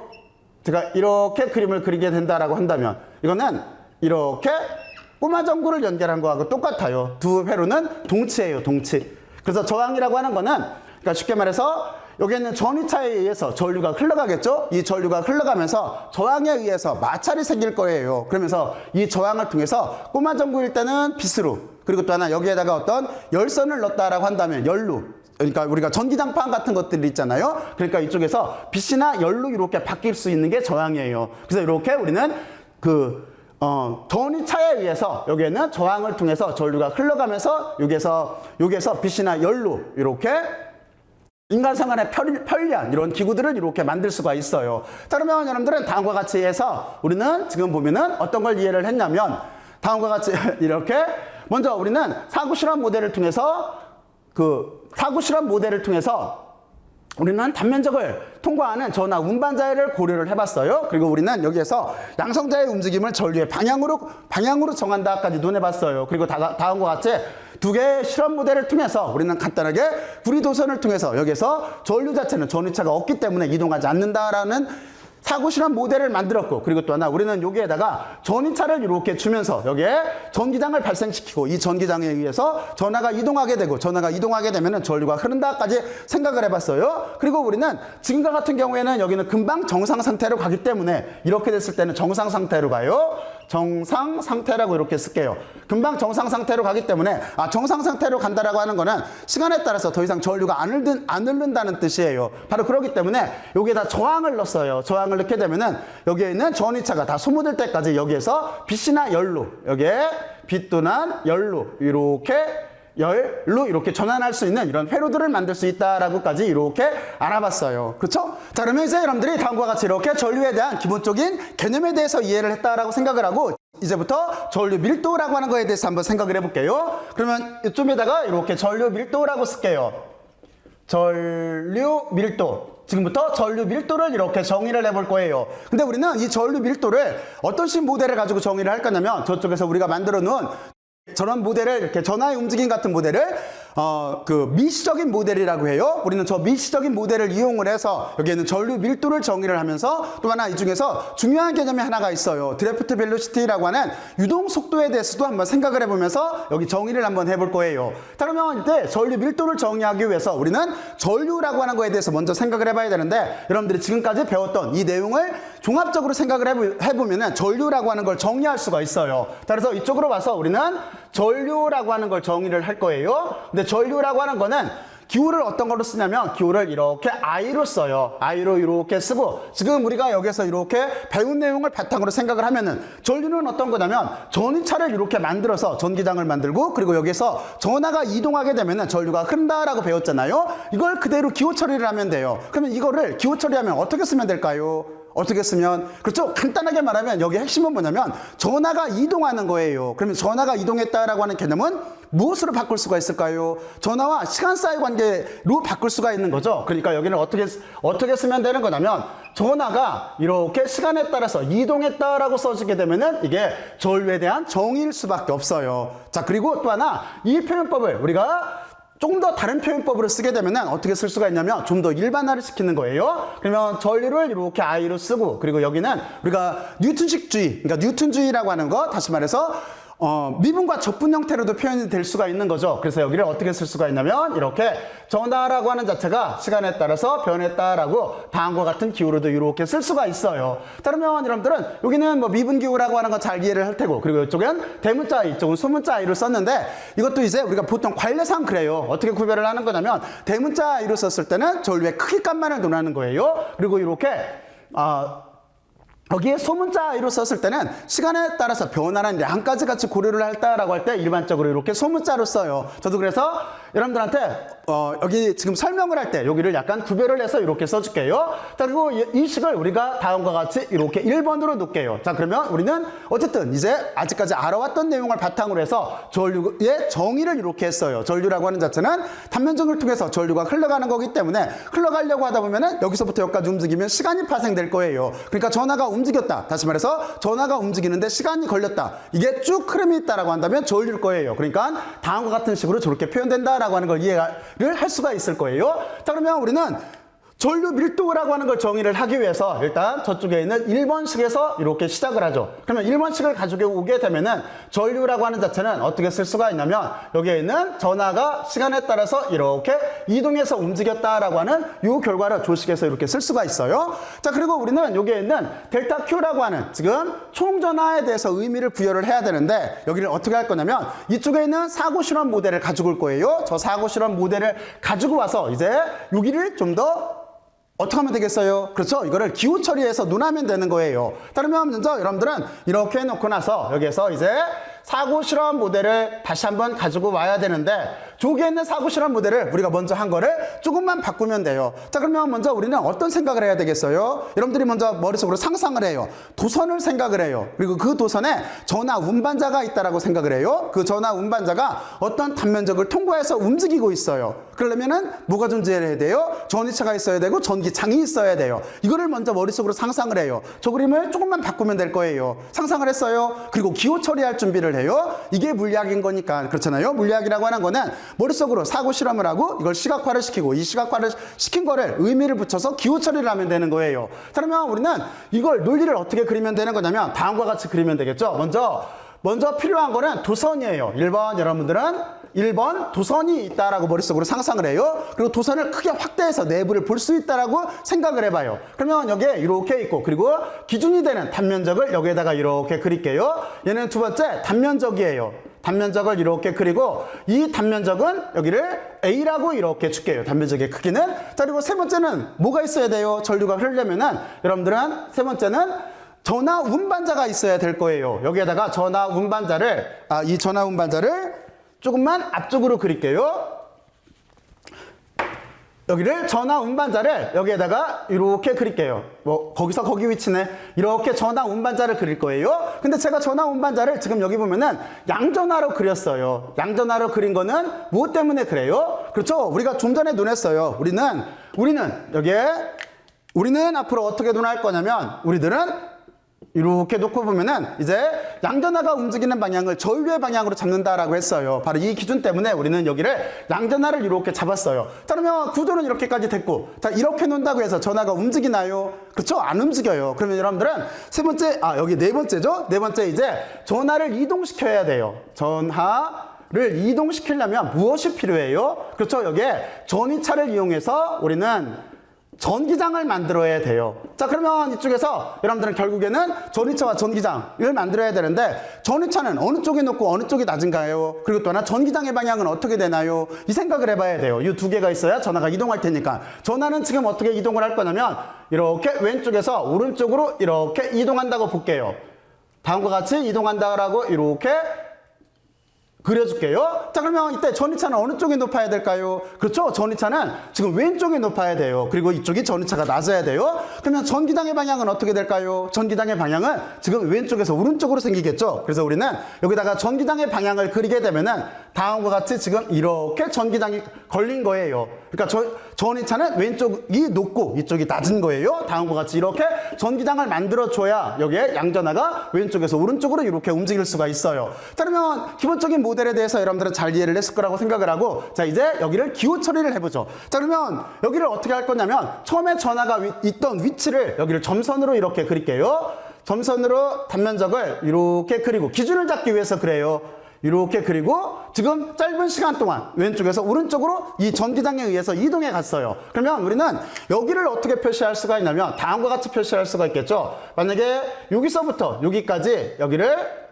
제가 이렇게 그림을 그리게 된다라고 한다면 이거는 이렇게 꼬마 전구를 연결한 거하고 똑같아요. 두 회로는 동치예요. 동치. 그래서 저항이라고 하는 거는 그러니까 쉽게 말해서 여기에는 전위차에 의해서 전류가 흘러가겠죠? 이 전류가 흘러가면서 저항에 의해서 마찰이 생길 거예요. 그러면서 이 저항을 통해서 꼬마 전구일 때는 빛으로, 그리고 또 하나 여기에다가 어떤 열선을 넣었다라고 한다면 열로, 그러니까 우리가 전기장판 같은 것들이 있잖아요. 그러니까 이쪽에서 빛이나 열로 이렇게 바뀔 수 있는 게 저항이에요. 그래서 이렇게 우리는 전위차에 의해서 여기에는 저항을 통해서 전류가 흘러가면서 여기에서 빛이나 열로 이렇게 인간 생활에 편리한 이런 기구들을 이렇게 만들 수가 있어요. 자, 그러면 여러분들은 다음과 같이 해서 우리는 지금 보면은 어떤 걸 이해를 했냐면 다음과 같이 이렇게 먼저 우리는 사구 실험 모델을 통해서 우리는 단면적을 통과하는 전하 운반자를 고려를 해봤어요. 그리고 우리는 여기에서 양성자의 움직임을 전류의 방향으로 정한다까지 논해봤어요. 그리고 다음과 같이 두 개의 실험 모델을 통해서 우리는 간단하게 구리도선을 통해서 여기에서 전류 자체는 전위차가 없기 때문에 이동하지 않는다라는 사고 실험 모델을 만들었고, 그리고 또 하나 우리는 여기에다가 전위차를 이렇게 주면서 여기에 전기장을 발생시키고 이 전기장에 의해서 전하가 이동하게 되고, 전하가 이동하게 되면 전류가 흐른다까지 생각을 해봤어요. 그리고 우리는 지금과 같은 경우에는 여기는 금방 정상 상태로 가기 때문에 이렇게 됐을 때는 정상 상태로 가요. 정상 상태라고 이렇게 쓸게요. 금방 정상 상태로 가기 때문에 정상 상태로 간다라고 하는 거는 시간에 따라서 더 이상 전류가 안 흐른다는 뜻이에요. 바로 그렇기 때문에 여기에다 저항을 넣었어요. 저항을 넣게 되면은 여기에 있는 전위차가 다 소모될 때까지 여기에서 빛이나 열로, 여기에 빛 또는 열로 이렇게 전환할 수 있는 이런 회로들을 만들 수 있다라고까지 이렇게 알아봤어요. 그렇죠? 자, 그러면 이제 여러분들이 다음과 같이 이렇게 전류에 대한 기본적인 개념에 대해서 이해를 했다라고 생각을 하고, 이제부터 전류 밀도라고 하는 거에 대해서 한번 생각을 해볼게요. 그러면 이쪽에다가 이렇게 전류 밀도라고 쓸게요. 전류 밀도. 지금부터 전류 밀도를 이렇게 정의를 해볼 거예요. 근데 우리는 이 전류 밀도를 어떤 식 모델을 가지고 정의를 할 거냐면, 저쪽에서 우리가 만들어 놓은 저런 모델을, 이렇게 전하의 움직임 같은 모델을 미시적인 모델이라고 해요. 우리는 저 미시적인 모델을 이용을 해서 여기에는 전류 밀도를 정의를 하면서, 또 하나 이 중에서 중요한 개념이 하나가 있어요. 드래프트 벨로시티라고 하는 유동 속도에 대해서도 한번 생각을 해보면서 여기 정의를 한번 해볼 거예요. 자, 그러면 이때 전류 밀도를 정의하기 위해서 우리는 전류라고 하는 거에 대해서 먼저 생각을 해봐야 되는데, 여러분들이 지금까지 배웠던 이 내용을 종합적으로 생각을 해보면은 전류라고 하는 걸 정의할 수가 있어요. 자, 그래서 이쪽으로 와서 우리는 전류라고 하는 걸 정의를 할 거예요. 근데 전류라고 하는 거는 기호를 어떤 걸로 쓰냐면 기호를 이렇게 I로 써요. I로 이렇게 쓰고, 지금 우리가 여기서 이렇게 배운 내용을 바탕으로 생각을 하면은 전류는 어떤 거냐면 전위차를 이렇게 만들어서 전기장을 만들고, 그리고 여기서 전하가 이동하게 되면은 전류가 흐른다라고 배웠잖아요. 이걸 그대로 기호 처리를 하면 돼요. 그러면 이거를 기호 처리하면 어떻게 쓰면 될까요? 어떻게 쓰면, 그렇죠? 간단하게 말하면 여기 핵심은 뭐냐면 전하가 이동하는 거예요. 그러면 전하가 이동했다라고 하는 개념은 무엇으로 바꿀 수가 있을까요? 전하와 시간사의 관계로 바꿀 수가 있는 거죠. 그러니까 여기는 어떻게 쓰면 되는 거냐면, 전하가 이렇게 시간에 따라서 이동했다라고 써지게 되면은 이게 전류에 대한 정의일 수밖에 없어요. 자, 그리고 또 하나 이 표현법을 우리가 조금 더 다른 표현법으로 쓰게 되면 어떻게 쓸 수가 있냐면 좀 더 일반화를 시키는 거예요. 그러면 전류를 이렇게 I로 쓰고, 그리고 여기는 우리가 뉴턴식주의, 그러니까 뉴턴주의라고 하는 거, 다시 말해서 미분과 적분 형태로도 표현이 될 수가 있는 거죠. 그래서 여기를 어떻게 쓸 수가 있냐면 이렇게 전하라고 하는 자체가 시간에 따라서 변했다라고 다음과 같은 기호로도 이렇게 쓸 수가 있어요. 자, 그러면 여러분들은 여기는 뭐 미분 기호라고 하는 거 잘 이해를 할 테고, 그리고 이쪽은 대문자 I, 이쪽은 소문자 I로 썼는데, 이것도 이제 우리가 보통 관례상 그래요. 어떻게 구별을 하는 거냐면 대문자 I로 썼을 때는 전류의 크기 값만을 논하는 거예요. 그리고 이렇게 여기에 소문자 I로 썼을 때는 시간에 따라서 변하는 양까지 같이 고려를 했다라고 할 때 일반적으로 이렇게 소문자로 써요. 저도 그래서 여러분들한테 여기 지금 설명을 할 때 여기를 약간 구별을 해서 이렇게 써줄게요. 자, 그리고 이 식을 우리가 다음과 같이 이렇게 1번으로 놓을게요. 자, 그러면 우리는 어쨌든 이제 아직까지 알아왔던 내용을 바탕으로 해서 전류의 정의를 이렇게 했어요. 전류라고 하는 자체는 단면적을 통해서 전류가 흘러가는 거기 때문에 흘러가려고 하다 보면은 여기서부터 여기까지 움직이면 시간이 파생될 거예요. 그러니까 전하가 움직였다. 다시 말해서 전하가 움직이는데 시간이 걸렸다. 이게 쭉 흐름이 있다라고 한다면 전류일 거예요. 그러니까 다음과 같은 식으로 저렇게 표현된다라고 하는 걸 이해를 할 수가 있을 거예요. 자, 그러면 우리는 전류 밀도라고 하는 걸 정의를 하기 위해서 일단 저쪽에 있는 1번식에서 이렇게 시작을 하죠. 그러면 1번식을 가지고 오게 되면은 전류라고 하는 자체는 어떻게 쓸 수가 있냐면 여기에 있는 전하가 시간에 따라서 이렇게 이동해서 움직였다라고 하는 이 결과를 조식에서 이렇게 쓸 수가 있어요. 자, 그리고 우리는 여기에 있는 델타 Q라고 하는 지금 총전하에 대해서 의미를 부여를 해야 되는데 여기를 어떻게 할 거냐면 이쪽에 있는 사고 실험 모델을 가지고 올 거예요. 저 사고 실험 모델을 가지고 와서 이제 여기를 좀 더 어떻게 하면 되겠어요? 그렇죠. 이거를 기호 처리해서 논하면 되는 거예요. 그러면 먼저 여러분들은 이렇게 해놓고 나서 여기에서 이제 사고 실험 모델을 다시 한번 가지고 와야 되는데 저기에 있는 사고 실험 모델을 우리가 먼저 한 거를 조금만 바꾸면 돼요. 자, 그러면 먼저 우리는 어떤 생각을 해야 되겠어요? 여러분들이 먼저 머릿속으로 상상을 해요. 도선을 생각을 해요. 그리고 그 도선에 전하 운반자가 있다라고 생각을 해요. 그 전하 운반자가 어떤 단면적을 통과해서 움직이고 있어요. 그러려면은 뭐가 존재해야 돼요? 전기차가 있어야 되고 전기장이 있어야 돼요. 이거를 먼저 머릿속으로 상상을 해요. 저 그림을 조금만 바꾸면 될 거예요. 상상을 했어요. 그리고 기호 처리할 준비를 해요. 이게 물리학인 거니까 그렇잖아요. 물리학이라고 하는 거는 머릿속으로 사고 실험을 하고 이걸 시각화를 시키고 이 시각화를 시킨 거를 의미를 붙여서 기호 처리를 하면 되는 거예요. 그러면 우리는 이걸 논리를 어떻게 그리면 되는 거냐면 다음과 같이 그리면 되겠죠. 먼저 필요한 거는 도선이에요. 1번 여러분들은 1번 도선이 있다라고 머릿속으로 상상을 해요. 그리고 도선을 크게 확대해서 내부를 볼 수 있다라고 생각을 해봐요. 그러면 여기에 이렇게 있고 그리고 기준이 되는 단면적을 여기에다가 이렇게 그릴게요. 얘는 두 번째 단면적이에요. 단면적을 이렇게 그리고 이 단면적은 여기를 A라고 이렇게 줄게요. 단면적의 크기는. 자, 그리고 세 번째는 뭐가 있어야 돼요? 전류가 흐르려면은 여러분들은 세 번째는 전하 운반자가 있어야 될 거예요. 여기에다가 전하 운반자를 이 전하 운반자를 조금만 앞쪽으로 그릴게요. 여기를 전하 운반자를 여기에다가 이렇게 그릴게요. 뭐 거기서 거기 위치네. 이렇게 전하 운반자를 그릴 거예요. 근데 제가 전하 운반자를 지금 여기 보면은 양전하로 그렸어요. 양전하로 그린 거는 무엇 때문에 그래요? 그렇죠. 우리가 좀 전에 논했어요. 우리는 앞으로 어떻게 논할 거냐면 우리들은 이렇게 놓고 보면은 이제 양전하가 움직이는 방향을 전류의 방향으로 잡는다라고 했어요. 바로 이 기준 때문에 우리는 여기를 양전하를 이렇게 잡았어요. 자, 그러면 구조는 이렇게까지 됐고, 자, 이렇게 놓는다고 해서 전하가 움직이나요? 그렇죠? 안 움직여요. 그러면 여러분들은 세 번째, 여기 네 번째죠? 네 번째 이제 전하를 이동시켜야 돼요. 전하를 이동시키려면 무엇이 필요해요? 그렇죠? 여기에 전위차를 이용해서 우리는 전기장을 만들어야 돼요. 자, 그러면 이쪽에서 여러분들은 결국에는 전위차와 전기장을 만들어야 되는데 전위차는 어느 쪽에 놓고 어느 쪽이 낮은가요? 그리고 또 하나 전기장의 방향은 어떻게 되나요? 이 생각을 해봐야 돼요. 이 두 개가 있어야 전하가 이동할 테니까. 전하는 지금 어떻게 이동을 할 거냐면 이렇게 왼쪽에서 오른쪽으로 이렇게 이동한다고 볼게요. 다음과 같이 이동한다라고 이렇게 그려줄게요. 자, 그러면 이때 전위차는 어느 쪽에 높아야 될까요? 그렇죠. 전위차는 지금 왼쪽에 높아야 돼요. 그리고 이쪽이 전위차가 낮아야 돼요. 그러면 전기장의 방향은 어떻게 될까요? 전기장의 방향은 지금 왼쪽에서 오른쪽으로 생기겠죠. 그래서 우리는 여기다가 전기장의 방향을 그리게 되면은 다음과 같이 지금 이렇게 전기장이 걸린 거예요. 그러니까 전위차는 왼쪽이 높고 이쪽이 낮은 거예요. 다음과 같이 이렇게 전기장을 만들어줘야 여기에 양전하가 왼쪽에서 오른쪽으로 이렇게 움직일 수가 있어요. 자, 그러면 기본적인 모델에 대해서 여러분들은 잘 이해를 했을 거라고 생각을 하고, 자, 이제 여기를 기호 처리를 해보죠. 자, 그러면 여기를 어떻게 할 거냐면 처음에 전하가 있던 위치를 여기를 점선으로 이렇게 그릴게요. 점선으로 단면적을 이렇게 그리고 기준을 잡기 위해서 그래요. 이렇게 그리고 지금 짧은 시간 동안 왼쪽에서 오른쪽으로 이 전기장에 의해서 이동해 갔어요. 그러면 우리는 여기를 어떻게 표시할 수가 있냐면 다음과 같이 표시할 수가 있겠죠. 만약에 여기서부터 여기까지 여기를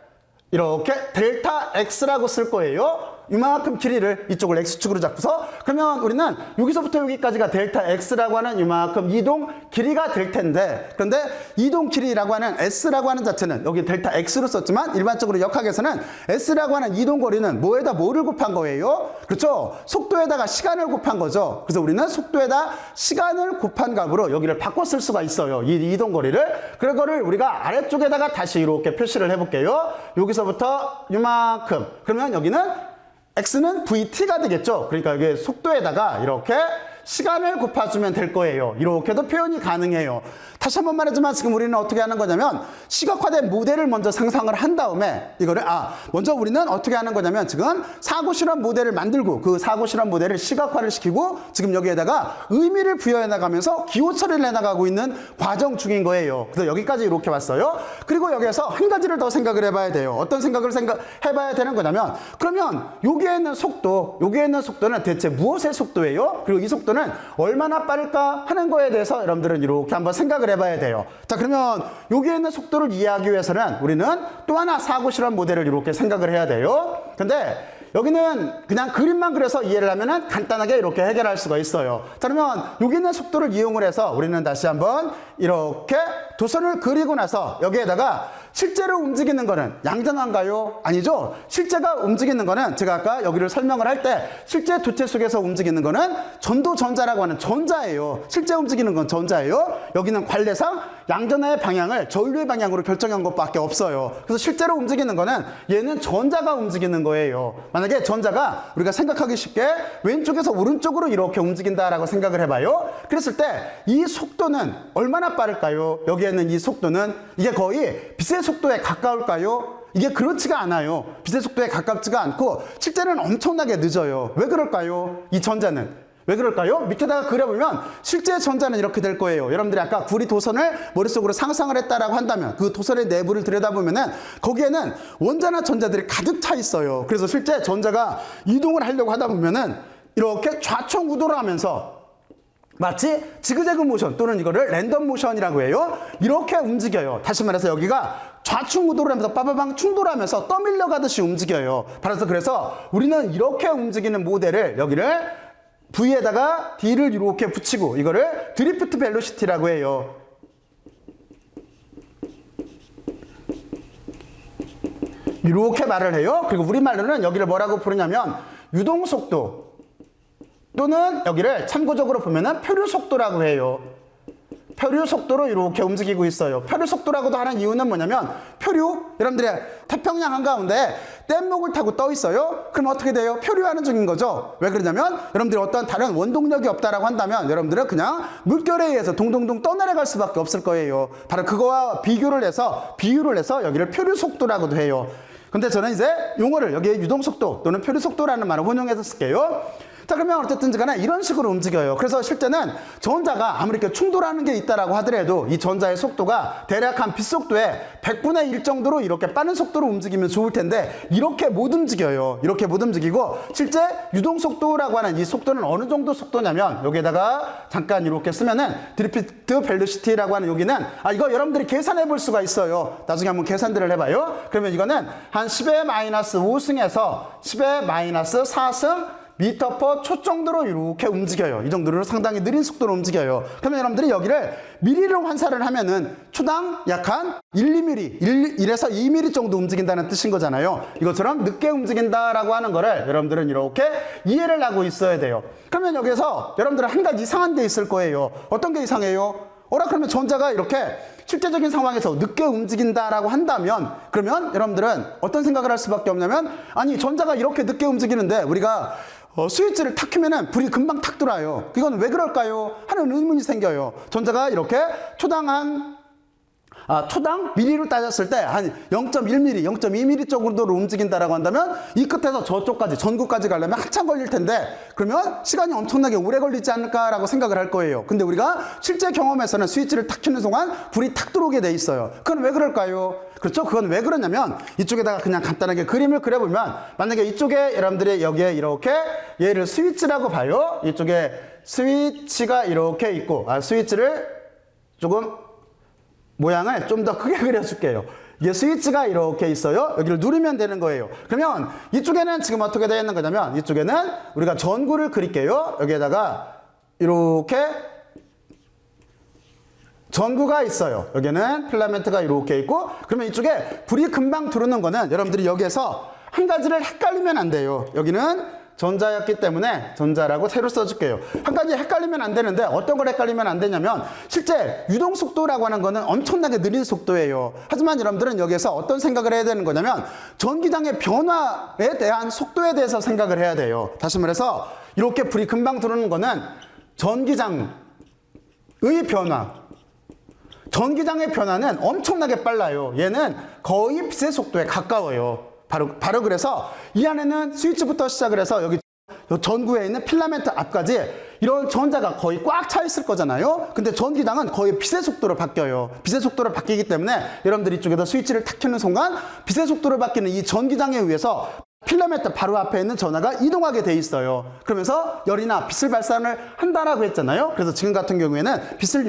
이렇게 델타 X라고 쓸 거예요. 이만큼 길이를 이쪽을 X축으로 잡고서 그러면 우리는 여기서부터 여기까지가 델타 X라고 하는 이만큼 이동 길이가 될 텐데, 그런데 이동 길이라고 하는 S라고 하는 자체는 여기 델타 X로 썼지만 일반적으로 역학에서는 S라고 하는 이동 거리는 뭐에다 뭐를 곱한 거예요? 그렇죠? 속도에다가 시간을 곱한 거죠. 그래서 우리는 속도에다 시간을 곱한 값으로 여기를 바꿔 쓸 수가 있어요. 이 이동 거리를. 그거를 우리가 아래쪽에다가 다시 이렇게 표시를 해볼게요. 여기서부터 이만큼. 그러면 여기는 X는 VT가 되겠죠. 그러니까 이게 속도에다가 이렇게 시간을 곱아주면 될 거예요. 이렇게도 표현이 가능해요. 다시 한번 말하지만 지금 우리는 어떻게 하는 거냐면 시각화된 모델을 먼저 상상을 한 다음에 이거를 먼저 우리는 어떻게 하는 거냐면 지금 사고 실험 모델을 만들고 그 사고 실험 모델을 시각화를 시키고 지금 여기에다가 의미를 부여해 나가면서 기호 처리를 해 나가고 있는 과정 중인 거예요. 그래서 여기까지 이렇게 왔어요. 그리고 여기에서 한 가지를 더 생각을 해봐야 돼요. 어떤 생각을 해봐야 되는 거냐면 그러면 여기에 있는 속도는 대체 무엇의 속도예요? 그리고 이 속도는 얼마나 빠를까 하는 거에 대해서 여러분들은 이렇게 한번 생각을 해봐야 돼요. 자, 그러면 여기에 있는 속도를 이해하기 위해서는 우리는 또 하나 사고 실험 모델을 이렇게 생각을 해야 돼요. 근데 여기는 그냥 그림만 그려서 이해를 하면은 간단하게 이렇게 해결할 수가 있어요. 자, 그러면 여기 있는 속도를 이용을 해서 우리는 다시 한번 이렇게 도선을 그리고 나서 여기에다가 실제로 움직이는 거는 양전환가요? 아니죠. 실제가 움직이는 거는 제가 아까 여기를 설명을 할 때 실제 도체 속에서 움직이는 거는 전도전자라고 하는 전자예요. 실제 움직이는 건 전자예요. 여기는 관례상 양전하의 방향을 전류의 방향으로 결정한 것밖에 없어요. 그래서 실제로 움직이는 거는 얘는 전자가 움직이는 거예요. 만약에 전자가 우리가 생각하기 쉽게 왼쪽에서 오른쪽으로 이렇게 움직인다라고 생각을 해봐요. 그랬을 때 이 속도는 얼마나 빠를까요? 여기에 있는 이 속도는 이게 거의 빛의 속도에 가까울까요? 이게 그렇지가 않아요. 빛의 속도에 가깝지가 않고 실제는 엄청나게 늦어요. 왜 그럴까요? 이 전자는 왜 그럴까요? 밑에다가 그려보면 실제 전자는 이렇게 될 거예요. 여러분들이 아까 구리 도선을 머릿속으로 상상을 했다라고 한다면 그 도선의 내부를 들여다보면은 거기에는 원자나 전자들이 가득 차 있어요. 그래서 실제 전자가 이동을 하려고 하다 보면은 이렇게 좌청우도를 하면서 마치 지그재그 모션 또는 이거를 랜덤 모션이라고 해요. 이렇게 움직여요. 다시 말해서 여기가 좌충우도를 하면서 빠바방 충돌하면서 떠밀려 가듯이 움직여요. 그래서 우리는 이렇게 움직이는 모델을 여기를 V에다가 D를 이렇게 붙이고 이거를 드리프트 벨로시티라고 해요. 이렇게 말을 해요. 그리고 우리말로는 여기를 뭐라고 부르냐면 유동속도 또는 여기를 참고적으로 보면은 표류속도라고 해요. 표류속도로 이렇게 움직이고 있어요. 표류속도라고도 하는 이유는 뭐냐면 여러분들이 태평양 한가운데 뗏목을 타고 떠 있어요. 그럼 어떻게 돼요? 표류하는 중인 거죠. 왜 그러냐면 여러분들이 어떤 다른 원동력이 없다라고 한다면 여러분들은 그냥 물결에 의해서 동동동 떠내려갈 수밖에 없을 거예요. 바로 그거와 비유를 해서 여기를 표류속도라고도 해요. 근데 저는 이제 용어를 여기에 유동속도 또는 표류속도라는 말을 혼용해서 쓸게요. 자, 그러면 어쨌든 간에 이런 식으로 움직여요. 그래서 실제는 전자가 아무리 이렇게 충돌하는 게 있다라고 하더라도 이 전자의 속도가 대략 한 빛속도의 100분의 1 정도로 이렇게 빠른 속도로 움직이면 좋을 텐데 이렇게 못 움직여요. 이렇게 못 움직이고 실제 유동속도라고 하는 이 속도는 어느 정도 속도냐면 여기에다가 잠깐 이렇게 쓰면은 드리프트 벨로시티라고 하는 여기는 이거 여러분들이 계산해 볼 수가 있어요. 나중에 한번 계산들을 해봐요. 그러면 이거는 한 10의 마이너스 5승에서 10의 마이너스 4승 미터 퍼 초 정도로 이렇게 움직여요. 이 정도로 상당히 느린 속도로 움직여요. 그러면 여러분들이 여기를 미리로 환산을 하면은 초당 약 한 1, 2mm, 1에서 2mm 정도 움직인다는 뜻인 거잖아요. 이것처럼 늦게 움직인다라고 하는 거를 여러분들은 이렇게 이해를 하고 있어야 돼요. 그러면 여기서 여러분들은 한 가지 이상한 게 있을 거예요. 어떤 게 이상해요? 그러면 전자가 이렇게 실제적인 상황에서 늦게 움직인다라고 한다면 그러면 여러분들은 어떤 생각을 할 수밖에 없냐면 아니 전자가 이렇게 늦게 움직이는데 우리가 스위치를 탁 켜면은 불이 금방 탁 들어와요. 이건 왜 그럴까요? 하는 의문이 생겨요. 전자가 이렇게 초당 미리로 따졌을 때 한 0.1mm, 0.2mm 정도로 움직인다라고 한다면 이 끝에서 저쪽까지, 전구까지 가려면 한참 걸릴 텐데 그러면 시간이 엄청나게 오래 걸리지 않을까라고 생각을 할 거예요. 근데 우리가 실제 경험에서는 스위치를 탁 켜는 순간 불이 탁 들어오게 돼 있어요. 그건 왜 그럴까요? 그렇죠? 그건 왜 그러냐면 이쪽에다가 그냥 간단하게 그림을 그려보면 만약에 이쪽에 여러분들이 여기에 이렇게 얘를 스위치라고 봐요. 이쪽에 스위치가 이렇게 있고 스위치를 조금 모양을 좀 더 크게 그려줄게요. 이게 스위치가 이렇게 있어요. 여기를 누르면 되는 거예요. 그러면 이쪽에는 지금 어떻게 되어 있는 거냐면 이쪽에는 우리가 전구를 그릴게요. 여기에다가 이렇게 전구가 있어요. 여기는 필라멘트가 이렇게 있고 그러면 이쪽에 불이 금방 들어오는 거는 여러분들이 여기에서 한 가지를 헷갈리면 안 돼요. 여기는 전자였기 때문에 전자라고 새로 써줄게요. 한 가지 헷갈리면 안 되는데 어떤 걸 헷갈리면 안 되냐면 실제 유동속도라고 하는 거는 엄청나게 느린 속도예요. 하지만 여러분들은 여기에서 어떤 생각을 해야 되는 거냐면 전기장의 변화에 대한 속도에 대해서 생각을 해야 돼요. 다시 말해서 이렇게 불이 금방 들어오는 거는 전기장의 변화 전기장의 변화는 엄청나게 빨라요. 얘는 거의 빛의 속도에 가까워요. 바로 그래서 이 안에는 스위치부터 시작을 해서 여기 전구에 있는 필라멘트 앞까지 이런 전자가 거의 꽉 차 있을 거잖아요. 근데 전기장은 거의 빛의 속도로 바뀌어요. 빛의 속도로 바뀌기 때문에 여러분들이 이쪽에서 스위치를 탁 켜는 순간 빛의 속도로 바뀌는 이 전기장에 의해서 필라멘트 바로 앞에 있는 전하가 이동하게 돼 있어요. 그러면서 열이나 빛을 발산을 한다라고 했잖아요. 그래서 지금 같은 경우에는 빛을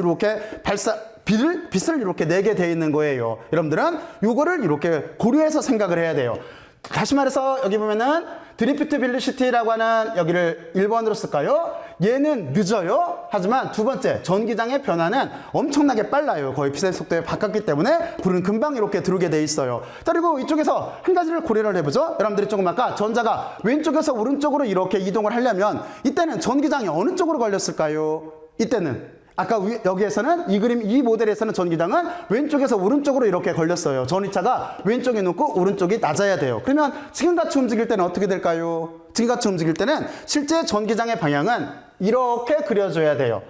이렇게 내게 돼 있는 거예요. 여러분들은 요거를 이렇게 고려해서 생각을 해야 돼요. 다시 말해서 여기 보면은 드리프트 벨로시티라고 하는 여기를 1번으로 쓸까요? 얘는 늦어요. 하지만 두 번째 전기장의 변화는 엄청나게 빨라요. 거의 빛의 속도에 바뀌었기 때문에 불은 금방 이렇게 들어오게 돼 있어요. 그리고 이쪽에서 한 가지를 고려를 해보죠. 여러분들이 조금 아까 전자가 왼쪽에서 오른쪽으로 이렇게 이동을 하려면 이때는 전기장이 어느 쪽으로 걸렸을까요? 이때는 아까 여기에서는 이 모델에서는 전기장은 왼쪽에서 오른쪽으로 이렇게 걸렸어요. 전위차가 왼쪽에 놓고 오른쪽이 낮아야 돼요. 그러면 지금같이 움직일 때는 어떻게 될까요? 지금같이 움직일 때는 실제 전기장의 방향은 이렇게 그려줘야 돼요.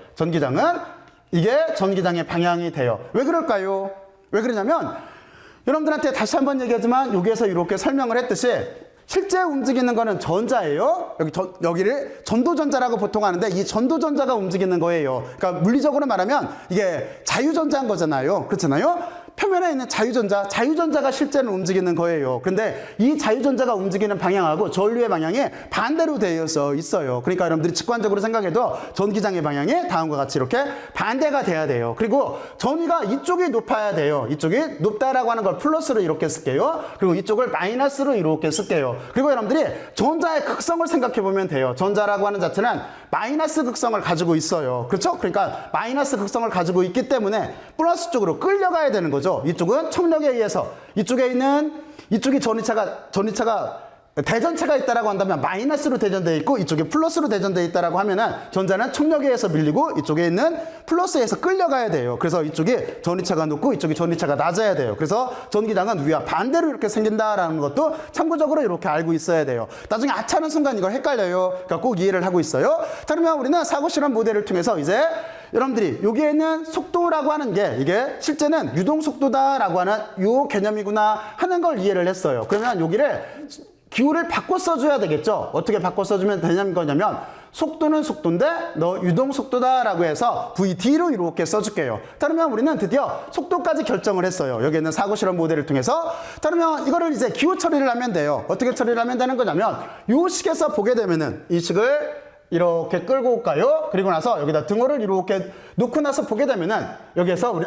이게 전기장의 방향이 돼요. 왜 그럴까요? 왜 그러냐면 여러분들한테 다시 한번 얘기하지만 여기에서 이렇게 설명을 했듯이 실제 움직이는 거는 전자예요. 여기를 전도전자라고 보통 하는데 이 전도전자가 움직이는 거예요. 그러니까 물리적으로 말하면 이게 자유전자인 거잖아요. 그렇잖아요. 표면에 있는 자유전자가 실제는 움직이는 거예요. 근데 이 자유전자가 움직이는 방향하고 전류의 방향이 반대로 되어 있어요. 그러니까 여러분들이 직관적으로 생각해도 전기장의 방향이 다음과 같이 이렇게 반대가 돼야 돼요. 그리고 전위가 이쪽이 높아야 돼요. 이쪽이 높다라고 하는 걸 플러스로 이렇게 쓸게요. 그리고 이쪽을 마이너스로 이렇게 쓸게요. 그리고 여러분들이 전자의 극성을 생각해 보면 돼요. 전자라고 하는 자체는 마이너스 극성을 가지고 있어요. 그렇죠? 그러니까 마이너스 극성을 가지고 있기 때문에 플러스 쪽으로 끌려가야 되는 거죠. 이쪽은 청력에 의해서 이쪽이 전위차가 대전체가 있다라고 한다면 마이너스로 대전되어 있고 이쪽이 플러스로 대전되어 있다라고 하면은 전자는 청력에 의해서 밀리고 이쪽에 있는 플러스에서 끌려가야 돼요. 그래서 이쪽이 전위차가 높고 이쪽이 전위차가 낮아야 돼요. 그래서 전기장은 위와 반대로 이렇게 생긴다라는 것도 참고적으로 이렇게 알고 있어야 돼요. 나중에 아차하는 순간 이걸 헷갈려요. 그러니까 꼭 이해를 하고 있어요. 자, 그러면 우리는 사고 실험 모델을 통해서 이제 여러분들이 여기에 있는 속도라고 하는 게 이게 실제는 유동 속도다라고 하는 요 개념이구나 하는 걸 이해를 했어요. 그러면 여기를 기호를 바꿔 써줘야 되겠죠. 어떻게 바꿔 써주면 되냐는 거냐면 속도는 속도인데 너 유동 속도다라고 해서 VD로 이렇게 써줄게요. 그러면 우리는 드디어 속도까지 결정을 했어요. 여기 있는 사고 실험 모델을 통해서. 그러면 이거를 이제 기호 처리를 하면 돼요. 어떻게 처리를 하면 되는 거냐면 요 식에서 보게 되면은 이 식을 이렇게 끌고 올까요? 그리고 나서 여기다 등호를 이렇게 놓고 나서 보게 되면은 여기서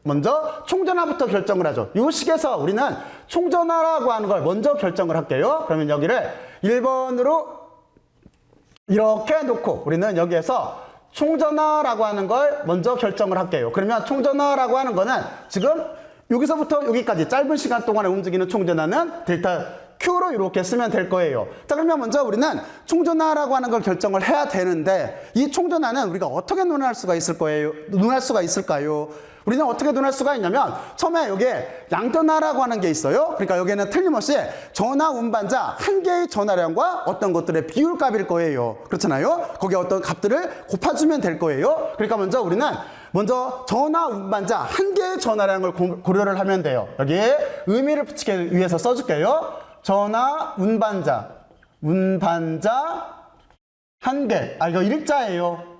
먼저 총전화부터 결정을 하죠. 이 식에서 우리는 총전화라고 하는 걸 먼저 결정을 할게요. 그러면 여기를 1번으로 이렇게 놓고 우리는 여기에서 총전화라고 하는 걸 먼저 결정을 할게요. 그러면 총전화라고 하는 거는 지금 여기서부터 여기까지 짧은 시간 동안에 움직이는 총전화는 델타 Q로 이렇게 쓰면 될 거예요. 자, 그러면 먼저 우리는 총전화라고 하는 걸 결정을 해야 되는데 이 총전화는 우리가 어떻게 논할 수가 있을까요? 우리는 어떻게 논할 수가 있냐면 처음에 여기에 양전하라고 하는 게 있어요. 그러니까 여기에는 틀림없이 전하 운반자 한 개의 전하량과 어떤 것들의 비율값일 거예요. 그렇잖아요. 거기에 어떤 값들을 곱해주면 될 거예요. 그러니까 우리는 먼저 전하 운반자 한 개의 전하량을 고려를 하면 돼요. 여기에 의미를 붙이기 위해서 써줄게요. 전하 운반자 한 개. 이거 일자예요.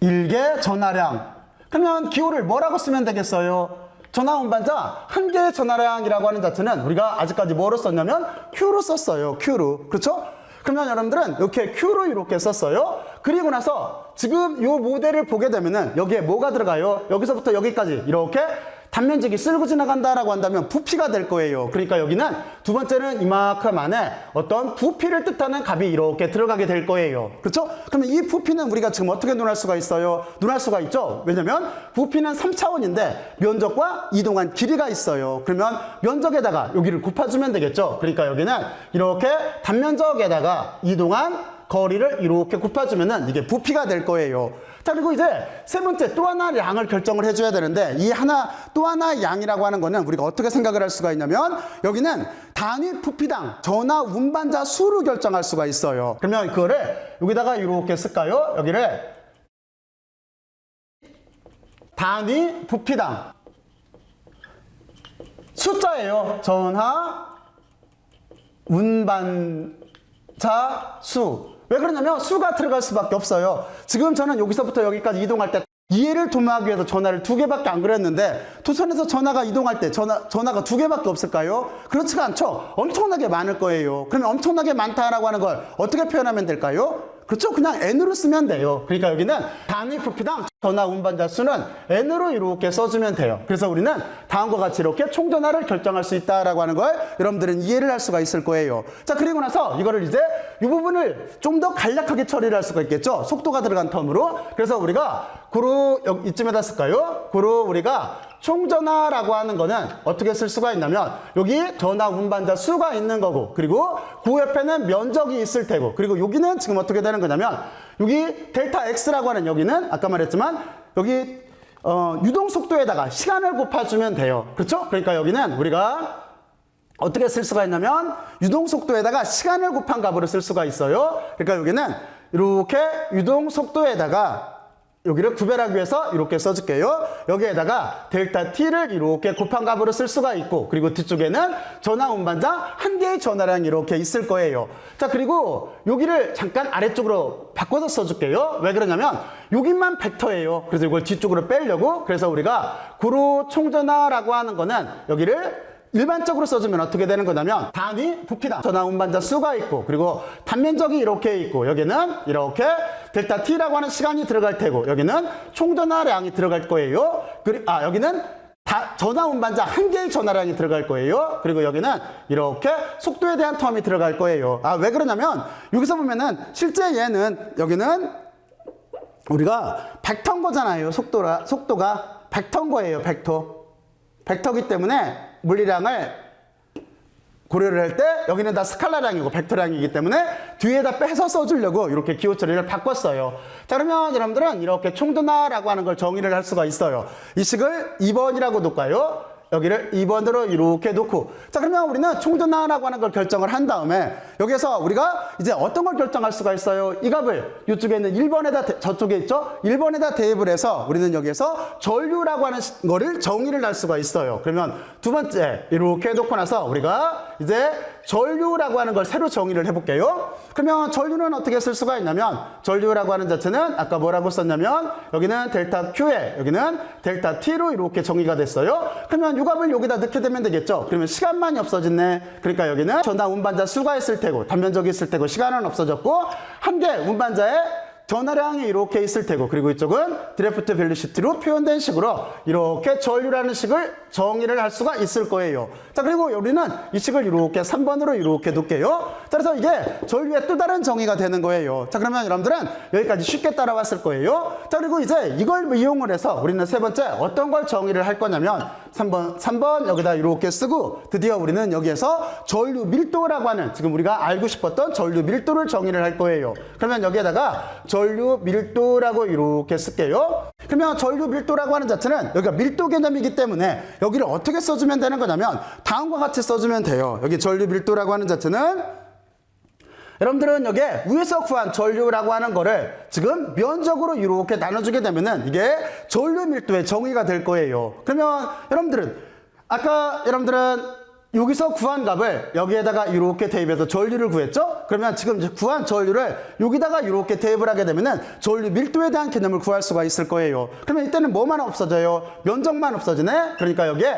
일개 전하량. 그러면 기호를 뭐라고 쓰면 되겠어요? 전하 운반자 한 개의 전하량이라고 하는 자체는 우리가 아직까지 뭐로 썼냐면 Q로 썼어요. Q로. 그렇죠? 그러면 여러분들은 이렇게 Q로 이렇게 썼어요. 그리고 나서 지금 이 모델을 보게 되면은 여기에 뭐가 들어가요? 여기서부터 여기까지 이렇게 단면적이 쓸고 지나간다라고 한다면 부피가 될 거예요. 그러니까 여기는 두 번째는 이만큼 안에 어떤 부피를 뜻하는 값이 이렇게 들어가게 될 거예요. 그렇죠? 그러면 이 부피는 우리가 지금 어떻게 논할 수가 있어요? 논할 수가 있죠. 왜냐면 부피는 3차원인데 면적과 이동한 길이가 있어요. 그러면 면적에다가 여기를 곱해주면 되겠죠. 그러니까 여기는 이렇게 단면적에다가 이동한 거리를 이렇게 곱해주면은 이게 부피가 될 거예요. 자, 그리고 이제 세 번째 또 하나 양을 결정을 해줘야 되는데 또 하나의 양이라고 하는 거는 우리가 어떻게 생각을 할 수가 있냐면 여기는 단위 부피당 전하 운반자 수로 결정할 수가 있어요. 그러면 그거를 여기다가 이렇게 쓸까요? 여기를 단위 부피당 숫자예요. 전하 운반자 수. 왜 그러냐면 수가 들어갈 수밖에 없어요. 지금 저는 여기서부터 여기까지 이동할 때 이해를 도모하기 위해서 전화를 2개밖에 안 그렸는데 투선에서 전화가 이동할 때 전화가 2개밖에 없을까요? 그렇지가 않죠. 엄청나게 많을 거예요. 그러면 엄청나게 많다라고 하는 걸 어떻게 표현하면 될까요? 그렇죠? 그냥 n으로 쓰면 돼요. 그러니까 여기는 단위 부피당 전화 운반자 수는 n으로 이렇게 써주면 돼요. 그래서 우리는 다음과 같이 이렇게 총전화를 결정할 수 있다라고 하는 걸 여러분들은 이해를 할 수가 있을 거예요. 자, 그리고 나서 이거를 이제 이 부분을 좀 더 간략하게 처리를 할 수가 있겠죠. 속도가 들어간 텀으로. 그래서 우리가 고로 이쯤에다 쓸까요? 고로 우리가 총전화라고 하는 거는 어떻게 쓸 수가 있냐면 여기 전화 운반자 수가 있는 거고 그리고 그 옆에는 면적이 있을 테고 그리고 여기는 지금 어떻게 되는 거냐면 여기 델타 X라고 하는 여기는 아까 말했지만 여기 유동 속도에다가 시간을 곱해주면 돼요. 그렇죠? 그러니까 여기는 우리가 어떻게 쓸 수가 있냐면 유동 속도에다가 시간을 곱한 값으로 쓸 수가 있어요. 그러니까 여기는 이렇게 유동 속도에다가 여기를 구별하기 위해서 이렇게 써줄게요. 여기에다가 델타 T를 이렇게 곱한 값으로 쓸 수가 있고 그리고 뒤쪽에는 전화 운반자 한 개의 전화량이 이렇게 있을 거예요. 자, 그리고 여기를 잠깐 아래쪽으로 바꿔서 써줄게요. 왜 그러냐면 여기만 벡터예요. 그래서 이걸 뒤쪽으로 빼려고 그래서 우리가 구로 총전화라고 하는 거는 여기를 일반적으로 써주면 어떻게 되는 거냐면 단위 부피당 전화 운반자 수가 있고 그리고 단면적이 이렇게 있고 여기는 이렇게 델타 T라고 하는 시간이 들어갈 테고 여기는 총전화량이 들어갈 거예요. 여기는 전화 운반자 한 개의 전화량이 들어갈 거예요. 그리고 여기는 이렇게 속도에 대한 텀이 들어갈 거예요. 왜 그러냐면 여기서 보면은 실제 얘는 여기는 우리가 벡터인 거잖아요. 속도가 벡터인 거예요. 벡터기 때문에 물리량을 고려를 할 때 여기는 다 스칼라량이고 벡터량이기 때문에 뒤에다 빼서 써주려고 이렇게 기호 처리를 바꿨어요. 자, 그러면 여러분들은 이렇게 총전화라고 하는 걸 정의를 할 수가 있어요. 이 식을 2번이라고 놓을까요? 여기를 2번으로 이렇게 놓고 자, 그러면 우리는 총전화라고 하는 걸 결정을 한 다음에 여기에서 우리가 이제 어떤 걸 결정할 수가 있어요? 이 값을 이쪽에 있는 1번에다 저쪽에 있죠? 1번에다 대입을 해서 우리는 여기에서 전류라고 하는 거를 정의를 할 수가 있어요. 그러면 두 번째 이렇게 놓고 나서 우리가 이제 전류라고 하는 걸 새로 정의를 해볼게요. 그러면 전류는 어떻게 쓸 수가 있냐면 전류라고 하는 자체는 아까 뭐라고 썼냐면 여기는 델타 Q에 여기는 델타 T로 이렇게 정의가 됐어요. 그러면 이 값을 여기다 넣게 되면 되겠죠. 그러면 시간만이 없어졌네. 그러니까 여기는 전화 운반자 수가 있을 테고 단면적이 있을 테고 시간은 없어졌고 한 개 운반자에 전화량이 이렇게 있을 테고 그리고 이쪽은 드래프트 벨로시티로 표현된 식으로 이렇게 전류라는 식을 정의를 할 수가 있을 거예요. 자, 그리고 우리는 이 식을 이렇게 3번으로 이렇게 놓을게요. 자, 그래서 이게 전류의 또 다른 정의가 되는 거예요. 자, 그러면 여러분들은 여기까지 쉽게 따라왔을 거예요. 자, 그리고 이제 이걸 이용을 해서 우리는 세 번째 어떤 걸 정의를 할 거냐면 3번 여기다 이렇게 쓰고 드디어 우리는 여기에서 전류 밀도라고 하는 지금 우리가 알고 싶었던 전류 밀도를 정의를 할 거예요. 그러면 여기에다가 전류 밀도라고 이렇게 쓸게요. 그러면 전류 밀도라고 하는 자체는 여기가 밀도 개념이기 때문에 여기를 어떻게 써주면 되는 거냐면 다음과 같이 써주면 돼요. 여기 전류 밀도라고 하는 자체는 여러분들은 여기에 위에서 구한 전류라고 하는 거를 지금 면적으로 이렇게 나눠주게 되면은 이게 전류 밀도의 정의가 될 거예요. 그러면 여러분들은 아까 여러분들은 여기서 구한 값을 여기에다가 이렇게 대입해서 전류를 구했죠? 그러면 지금 이제 구한 전류를 여기다가 이렇게 대입을 하게 되면은 전류 밀도에 대한 개념을 구할 수가 있을 거예요. 그러면 이때는 뭐만 없어져요? 면적만 없어지네? 그러니까 여기에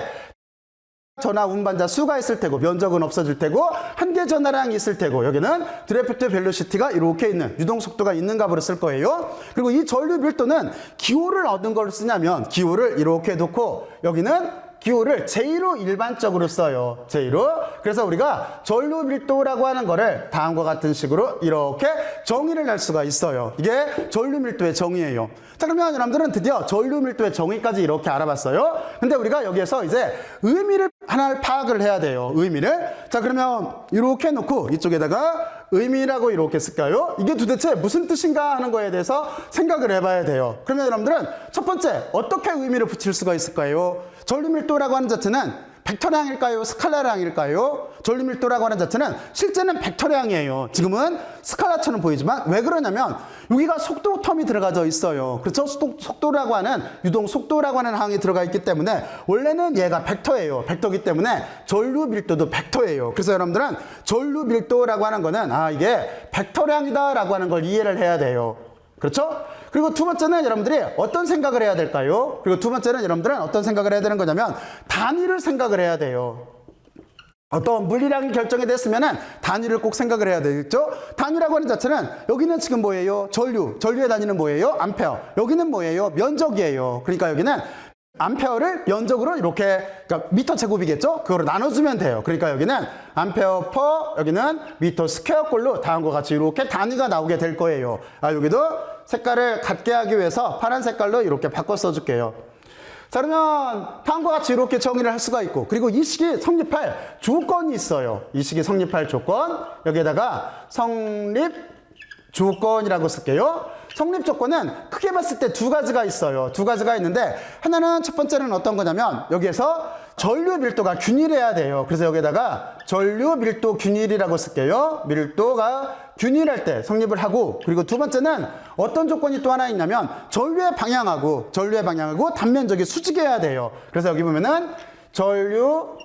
전화 운반자 수가 있을 테고 면적은 없어질 테고 한 개 전화량이 있을 테고 여기는 드래프트 벨로시티가 이렇게 있는 유동 속도가 있는 값으로 쓸 거예요. 그리고 이 전류 밀도는 기호를 얻은 걸 쓰냐면 기호를 이렇게 놓고 여기는 기호를 J로 일반적으로 써요. J로. 그래서 우리가 전류 밀도라고 하는 거를 다음과 같은 식으로 이렇게 정의를 할 수가 있어요. 이게 전류 밀도의 정의예요. 자, 그러면 여러분들은 드디어 전류 밀도의 정의까지 이렇게 알아봤어요. 근데 우리가 여기에서 이제 의미를 하나를 파악을 해야 돼요. 의미를. 자, 그러면 이렇게 놓고 이쪽에다가 의미라고 이렇게 쓸까요? 이게 도대체 무슨 뜻인가 하는 거에 대해서 생각을 해봐야 돼요. 그러면 여러분들은 첫 번째 어떻게 의미를 붙일 수가 있을까요? 전류 밀도라고 하는 자체는 벡터량일까요? 스칼라량일까요? 전류 밀도라고 하는 자체는 실제는 벡터량이에요. 지금은 스칼라처럼 보이지만 왜 그러냐면 여기가 속도 텀이 들어가져 있어요. 그렇죠? 속도라고 하는 유동 속도라고 하는 항이 들어가 있기 때문에 원래는 얘가 벡터예요. 벡터이기 때문에 전류 밀도도 벡터예요. 그래서 여러분들은 전류 밀도라고 하는 거는 이게 벡터량이다라고 하는 걸 이해를 해야 돼요. 그렇죠? 그리고 두 번째는 여러분들이 어떤 생각을 해야 될까요? 그리고 두 번째는 여러분들은 어떤 생각을 해야 되는 거냐면 단위를 생각을 해야 돼요. 어떤 물리량이 결정이 됐으면은 단위를 꼭 생각을 해야 되겠죠? 단위라고 하는 자체는 여기는 지금 뭐예요? 전류의 단위는 뭐예요? 암페어. 여기는 뭐예요? 면적이에요. 그러니까 여기는 암페어를 면적으로 이렇게, 그러니까 미터 제곱이겠죠? 그거로 나눠주면 돼요. 그러니까 여기는 암페어 퍼, 여기는 미터 스퀘어 꼴로 다음과 같이 이렇게 단위가 나오게 될 거예요. 여기도 색깔을 같게 하기 위해서 파란 색깔로 이렇게 바꿔 써줄게요. 자, 그러면 다음과 같이 이렇게 정의를 할 수가 있고, 그리고 이 식이 성립할 조건이 있어요. 이 식이 성립할 조건, 여기에다가 성립 조건이라고 쓸게요. 성립 조건은 크게 봤을 때 두 가지가 있어요. 두 가지가 있는데 하나는 첫 번째는 어떤 거냐면 여기에서 전류 밀도가 균일해야 돼요. 그래서 여기에다가 전류 밀도 균일이라고 쓸게요. 밀도가 균일할 때 성립을 하고, 그리고 두 번째는 어떤 조건이 또 하나 있냐면 전류의 방향하고 단면적이 수직해야 돼요. 그래서 여기 보면은 전류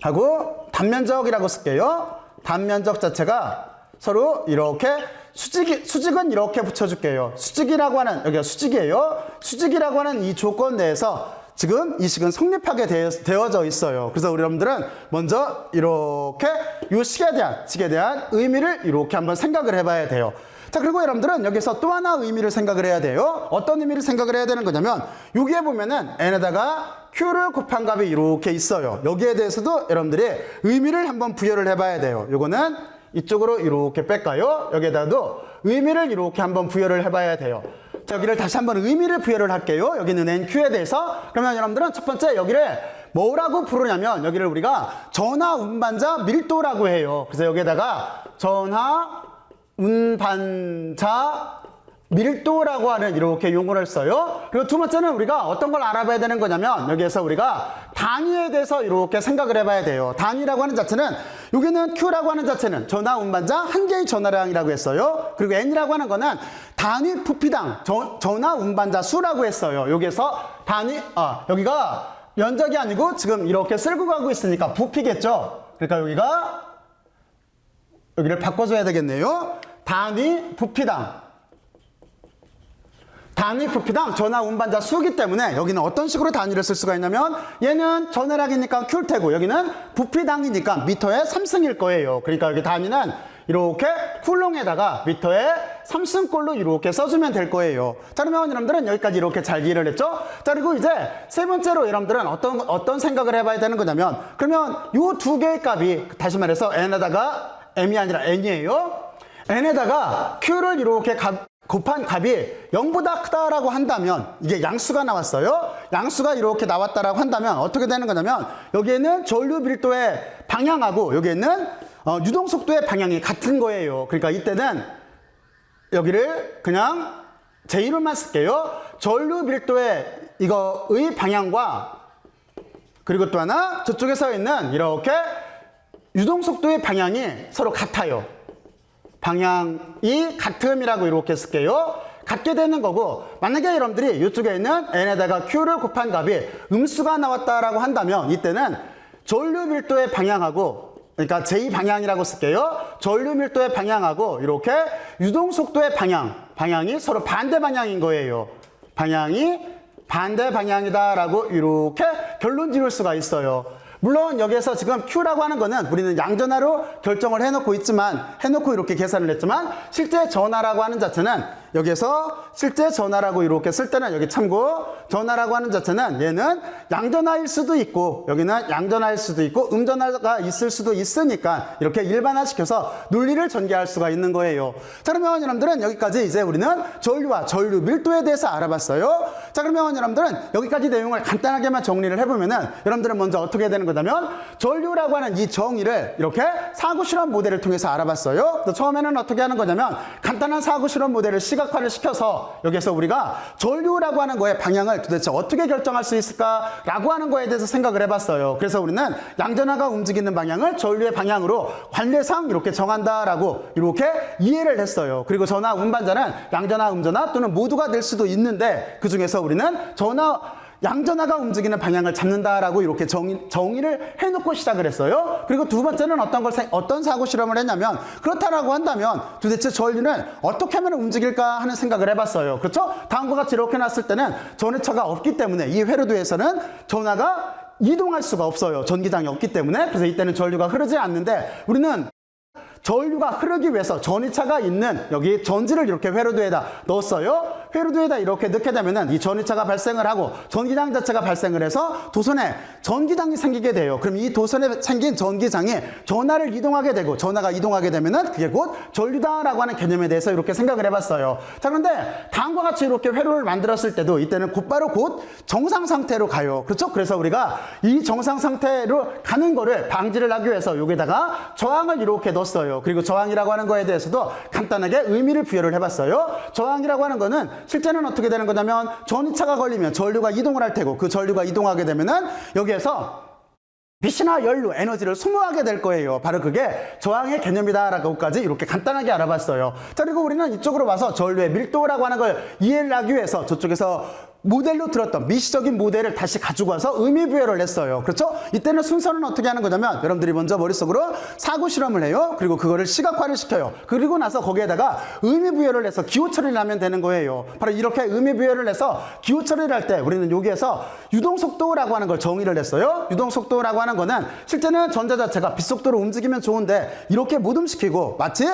방향하고 단면적이라고 쓸게요. 단면적 자체가 서로 이렇게 수직은 이렇게 붙여줄게요. 수직이라고 하는, 여기가 수직이에요. 수직이라고 하는 이 조건 내에서 지금 이 식은 성립하게 되어져 있어요. 그래서 우리 여러분들은 먼저 이렇게 이 식에 대한 의미를 이렇게 한번 생각을 해봐야 돼요. 자, 그리고 여러분들은 여기서 또 하나 의미를 생각을 해야 돼요. 어떤 의미를 생각을 해야 되는 거냐면 여기에 보면은 n에다가 q를 곱한 값이 이렇게 있어요. 여기에 대해서도 여러분들이 의미를 한번 부여를 해봐야 돼요. 요거는 이쪽으로 이렇게 뺄까요? 여기에다도 의미를 이렇게 한번 부여를 해봐야 돼요. 자, 여기를 다시 한번 의미를 부여를 할게요. 여기는 NQ에 대해서. 그러면 여러분들은 첫 번째 여기를 뭐라고 부르냐면 여기를 우리가 전하 운반자 밀도라고 해요. 그래서 여기에다가 전하 운반자 밀도라고 하는 이렇게 용어를 써요. 그리고 두 번째는 우리가 어떤 걸 알아봐야 되는 거냐면 여기에서 우리가 단위에 대해서 이렇게 생각을 해봐야 돼요. 단위라고 하는 자체는 여기는 Q라고 하는 자체는 전하 운반자 한 개의 전하량이라고 했어요. 그리고 N이라고 하는 거는 단위 부피당 전하 운반자 수라고 했어요. 여기에서 단위 여기가 면적이 아니고 지금 이렇게 쓸고 가고 있으니까 부피겠죠. 그러니까 여기를 바꿔줘야 되겠네요. 단위 부피당 전하 운반자 수기 때문에 여기는 어떤 식으로 단위를 쓸 수가 있냐면 얘는 전하량이니까 Q일 테고 여기는 부피당이니까 미터에 3승일 거예요. 그러니까 여기 단위는 이렇게 쿨롱에다가 미터에 3승꼴로 이렇게 써주면 될 거예요. 자, 그러면 여러분들은 여기까지 이렇게 잘 이해를 했죠? 자, 그리고 이제 세 번째로 여러분들은 어떤 생각을 해봐야 되는 거냐면 그러면 요 두 개의 값이 다시 말해서 n에다가 m이 아니라 n이에요. n에다가 q를 이렇게 곱한 값이 0보다 크다라고 한다면 이게 양수가 나왔어요. 양수가 이렇게 나왔다라고 한다면 어떻게 되는 거냐면 여기에는 전류 밀도의 방향하고 여기에는 유동 속도의 방향이 같은 거예요. 그러니까 이때는 여기를 그냥 제 이름만 쓸게요. 전류 밀도의 이거의 방향과 그리고 또 하나 저쪽에 서 있는 이렇게 유동 속도의 방향이 서로 같아요. 방향이 같음이라고 이렇게 쓸게요. 같게 되는 거고, 만약에 여러분들이 이쪽에 있는 n에다가 q를 곱한 값이 음수가 나왔다라고 한다면 이때는 전류 밀도의 방향하고, 그러니까 j 방향이라고 쓸게요. 전류 밀도의 방향하고 이렇게 유동 속도의 방향이 서로 반대 방향인 거예요. 방향이 반대 방향이다라고 이렇게 결론 지을 수가 있어요. 물론 여기에서 지금 Q라고 하는 거는 우리는 양전하로 결정을 해놓고 이렇게 계산을 했지만 실제 전하라고 하는 자체는 여기에서 실제 전하라고 이렇게 쓸 때는 여기 참고 전하라고 하는 자체는 얘는 양전하일 수도 있고 여기는 양전하일 수도 있고 음전하가 있을 수도 있으니까 이렇게 일반화시켜서 논리를 전개할 수가 있는 거예요. 자, 그러면 여러분들은 여기까지 이제 우리는 전류와 전류 밀도에 대해서 알아봤어요. 자, 그러면 여러분들은 여기까지 내용을 간단하게만 정리를 해보면은 여러분들은 먼저 어떻게 되는 거냐면 전류라고 하는 이 정의를 이렇게 사고실험 모델을 통해서 알아봤어요. 처음에는 어떻게 하는 거냐면 간단한 사고실험 모델을 시각 시각화를 시켜서 여기에서 우리가 전류라고 하는 거의 방향을 도대체 어떻게 결정할 수 있을까라고 하는 거에 대해서 생각을 해봤어요. 그래서 우리는 양전하가 움직이는 방향을 전류의 방향으로 관례상 이렇게 정한다라고 이렇게 이해를 했어요. 그리고 전하 운반자는 양전하, 음전하 또는 모두가 될 수도 있는데 그 중에서 우리는 양전하가 움직이는 방향을 잡는다라고 이렇게 정의를 해놓고 시작을 했어요. 그리고 두 번째는 어떤 사고 실험을 했냐면 그렇다라고 한다면 도대체 전류는 어떻게 하면 움직일까 하는 생각을 해봤어요. 그렇죠? 다음과 같이 이렇게 놨을 때는 전해차가 없기 때문에 이 회로도에서는 전하가 이동할 수가 없어요. 전기장이 없기 때문에. 그래서 이때는 전류가 흐르지 않는데 우리는 전류가 흐르기 위해서 전위차가 있는 여기 전지를 이렇게 회로도에다 넣었어요. 회로도에다 이렇게 넣게 되면은 이 전위차가 발생을 하고 전기장 자체가 발생을 해서 도선에 전기장이 생기게 돼요. 그럼 이 도선에 생긴 전기장이 전하를 이동하게 되고 전하가 이동하게 되면은 그게 곧 전류다라고 하는 개념에 대해서 이렇게 생각을 해봤어요. 자, 그런데 다음과 같이 이렇게 회로를 만들었을 때도 이때는 곧바로 곧 정상 상태로 가요. 그렇죠? 그래서 우리가 이 정상 상태로 가는 거를 방지를 하기 위해서 여기다가 저항을 이렇게 넣었어요. 그리고 저항이라고 하는 거에 대해서도 간단하게 의미를 부여를 해봤어요. 저항이라고 하는 거는 실제는 어떻게 되는 거냐면 전위차가 걸리면 전류가 이동을 할 테고 그 전류가 이동하게 되면은 여기에서 빛이나 연료, 에너지를 소모하게 될 거예요. 바로 그게 저항의 개념이다라고까지 이렇게 간단하게 알아봤어요. 자, 그리고 우리는 이쪽으로 와서 전류의 밀도라고 하는 걸 이해를 하기 위해서 저쪽에서 모델로 들었던 미시적인 모델을 다시 가지고 와서 의미 부여를 했어요. 그렇죠? 이때는 순서는 어떻게 하는 거냐면 여러분들이 먼저 머릿속으로 사고 실험을 해요. 그리고 그거를 시각화를 시켜요. 그리고 나서 거기에다가 의미 부여를 해서 기호 처리를 하면 되는 거예요. 바로 이렇게 의미 부여를 해서 기호 처리를 할 때 우리는 여기에서 유동속도라고 하는 걸 정의를 했어요. 유동속도라고 하는 거는 실제는 전자 자체가 빛속도로 움직이면 좋은데 이렇게 못 움직이고 마치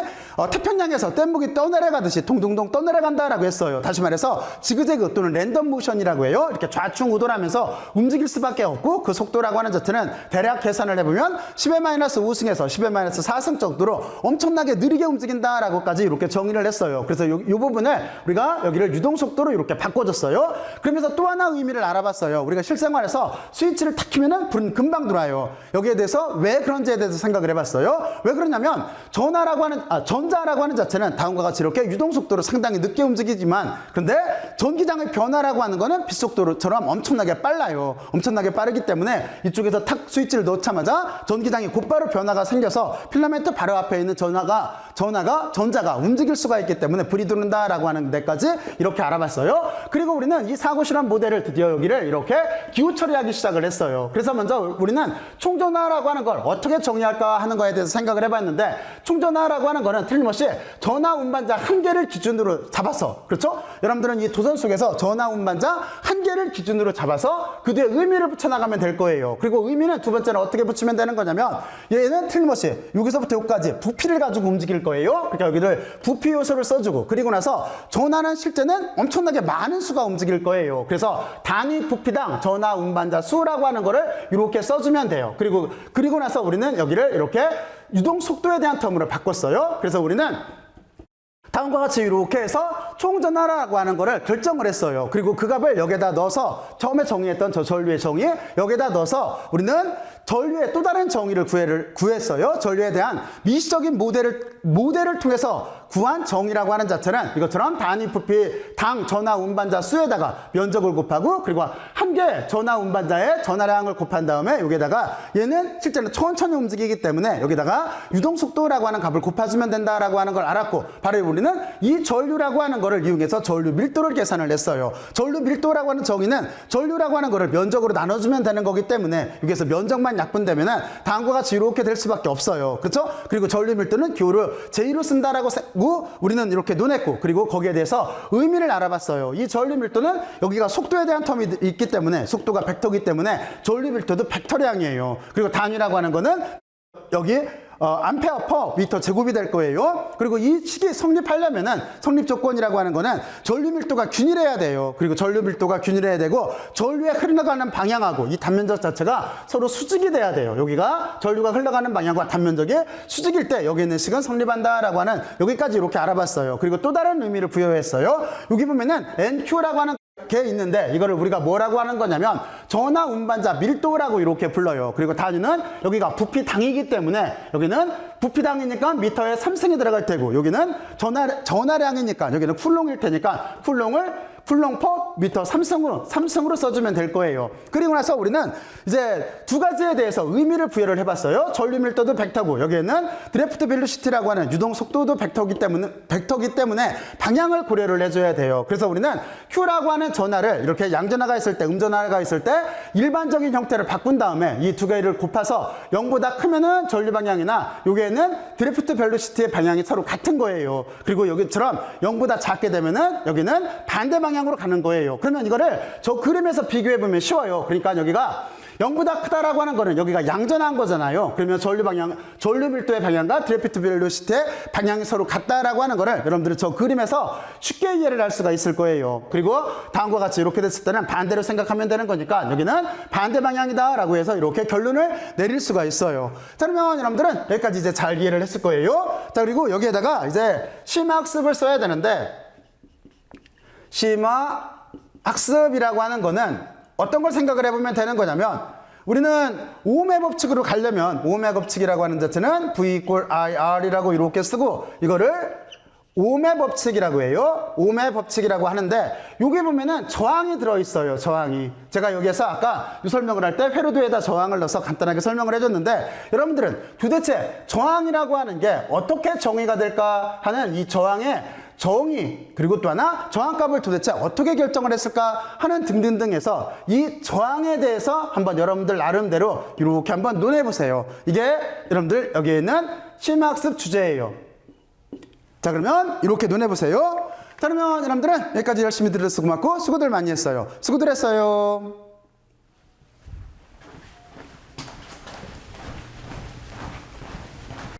태평양에서 뗏목이 떠내려가듯이 동동동 떠내려간다라고 했어요. 다시 말해서 지그재그 또는 랜덤 모션이라고 해요. 이렇게 좌충우돌하면서 움직일 수밖에 없고 그 속도라고 하는 자체는 대략 계산을 해보면 10-5승에서 10-4승 정도로 엄청나게 느리게 움직인다라고까지 이렇게 정의를 했어요. 그래서 이 부분을 우리가 여기를 유동속도로 이렇게 바꿔줬어요. 그러면서 또 하나 의미를 알아봤어요. 우리가 실생활에서 스위치를 탁 키면은 불은 금방 들어와요. 여기에 대해서 왜 그런지에 대해서 생각을 해봤어요. 왜 그러냐면 전자라고 하는 자체는 다음과 같이 이렇게 유동속도로 상당히 늦게 움직이지만 근데 전기장의 변화라고 하는 거는 빛속도처럼 엄청나게 빨라요. 엄청나게 빠르기 때문에 이쪽에서 탁 스위치를 넣자마자 전기장이 곧바로 변화가 생겨서 필라멘트 바로 앞에 있는 전자가 움직일 수가 있기 때문에 불이 들어온다라고 하는 데까지 이렇게 알아봤어요. 그리고 우리는 이 사고 실험 모델을 드디어 여기를 이렇게 기호 처리하기 시작을 했어요. 그래서 먼저 우리는 총전하라고 하는 걸 어떻게 정의할까 하는 거에 대해서 생각을 해봤는데 총전하라고 하는 거는 틀림없이 전하 운반자 한 개를 기준으로 잡아서 그렇죠? 여러분들은 이 도전 속에서 전하 운반자 한 개를 기준으로 잡아서 그 뒤에 의미를 붙여나가면 될 거예요. 그리고 의미는 두 번째는 어떻게 붙이면 되는 거냐면 얘는 틀림없이 여기서부터 여기까지 부피를 가지고 움직일 거예요. 그러니까 여기를 부피 요소를 써주고 그리고 나서 전하는 실제는 엄청나게 많은 수가 움직일 거예요. 그래서 단위 부피당 전하 운반자 수라고 하는 거를 이렇게 써주면 돼요. 그리고 나서 우리는 여기를 이렇게 유동 속도에 대한 텀으로 바꿨어요. 그래서 우리는 다음과 같이 이렇게 해서 총전하라고 하는 거를 결정을 했어요. 그리고 그 값을 여기에다 넣어서 처음에 정의했던 저 전류의 정의 여기에다 넣어서 우리는 전류의 또 다른 정의를 구했어요. 전류에 대한 미시적인 모델을 통해서 구한 정의라고 하는 자체는 이것처럼 단위 부피 당 전하 운반자 수에다가 면적을 곱하고 그리고 한 개 전하 운반자의 전하량을 곱한 다음에 여기에다가 얘는 실제는 천천히 움직이기 때문에 여기다가 유동속도라고 하는 값을 곱해주면 된다라고 하는 걸 알았고 바로 우리는 이 전류라고 하는 거를 이용해서 전류 밀도를 계산을 했어요. 전류 밀도라고 하는 정의는 전류라고 하는 거를 면적으로 나눠주면 되는 거기 때문에 여기에서 면적만 약분되면은 다음과 같이 이렇게 될 수밖에 없어요. 그렇죠? 그리고 전류 밀도는 기호를 제2로 쓴다라고 우리는 이렇게 논했고 그리고 거기에 대해서 의미를 알아봤어요. 이 전류 밀도는 여기가 속도에 대한 텀이 있기 때문에 속도가 벡터이기 때문에 전류 밀도도 벡터량이에요. 그리고 단위라고 하는 거는 여기 암페어 퍼 미터 제곱이 될 거예요. 그리고 이 식이 성립하려면은 성립 조건이라고 하는 거는 전류 밀도가 균일해야 돼요. 그리고 전류 밀도가 균일해야 되고 전류에 흘러가는 방향하고 이 단면적 자체가 서로 수직이 돼야 돼요. 여기가 전류가 흘러가는 방향과 단면적이 수직일 때 여기 있는 식은 성립한다라고 하는 여기까지 이렇게 알아봤어요. 그리고 또 다른 의미를 부여했어요. 여기 보면은 NQ라고 하는 게 있는데 이거를 우리가 뭐라고 하는 거냐면 전하 운반자 밀도라고 이렇게 불러요. 그리고 단위는 여기가 부피당이기 때문에 여기는 부피당이니까 미터에 3승이 들어갈 테고 여기는 전하량이니까 여기는 쿨롱일 테니까 쿨롱 퍼 미터 3승으로 써주면 될 거예요. 그리고 나서 우리는 이제 두 가지에 대해서 의미를 부여를 해봤어요. 전류 밀도도 벡터고 여기에는 드래프트 벨로시티라고 하는 유동 속도도 벡터기 때문에 방향을 고려를 해줘야 돼요. 그래서 우리는 Q라고 하는 전하를 이렇게 양전하가 있을 때, 음전하가 있을 때 일반적인 형태를 바꾼 다음에 이 두 개를 곱해서 0보다 크면은 전류 방향이나 여기에는 드래프트 벨로시티의 방향이 서로 같은 거예요. 그리고 여기처럼 0보다 작게 되면은 여기는 반대 방향으로 가는 거예요. 그러면 이거를 저 그림에서 비교해 보면 쉬워요. 그러니까 여기가 0보다 크다라고 하는 거는 여기가 양전한 거잖아요. 그러면 전류 밀도의 방향과 드래프트 벨로시티의 방향이 서로 같다라고 하는 거를 여러분들이 저 그림에서 쉽게 이해를 할 수가 있을 거예요. 그리고 다음과 같이 이렇게 됐을 때는 반대로 생각하면 되는 거니까 여기는 반대 방향이다라고 해서 이렇게 결론을 내릴 수가 있어요. 자, 그러면 여러분들은 여기까지 이제 잘 이해를 했을 거예요. 자, 그리고 여기에다가 이제 심화학습을 써야 되는데 심화학습이라고 하는 거는 어떤 걸 생각을 해보면 되는 거냐면 우리는 오음의 법칙으로 가려면 오음의 법칙이라고 하는 자체는 V equal IR이라고 이렇게 쓰고 이거를 오음의 법칙이라고 해요. 오음의 법칙이라고 하는데 여기 보면은 저항이 들어있어요. 저항이. 제가 여기에서 아까 설명을 할 때 회로도에다 저항을 넣어서 간단하게 설명을 해줬는데 여러분들은 도대체 저항이라고 하는 게 어떻게 정의가 될까 하는 이 저항의 정의 그리고 또 하나 저항값을 도대체 어떻게 결정을 했을까 하는 등등등 해서 이 저항에 대해서 한번 여러분들 나름대로 이렇게 한번 논해보세요. 이게 여러분들 여기에 있는 심화학습 주제예요. 자, 그러면 이렇게 논해보세요. 자, 그러면 여러분들은 여기까지 열심히 들어서 고맙고 수고들 많이 했어요. 수고들 했어요.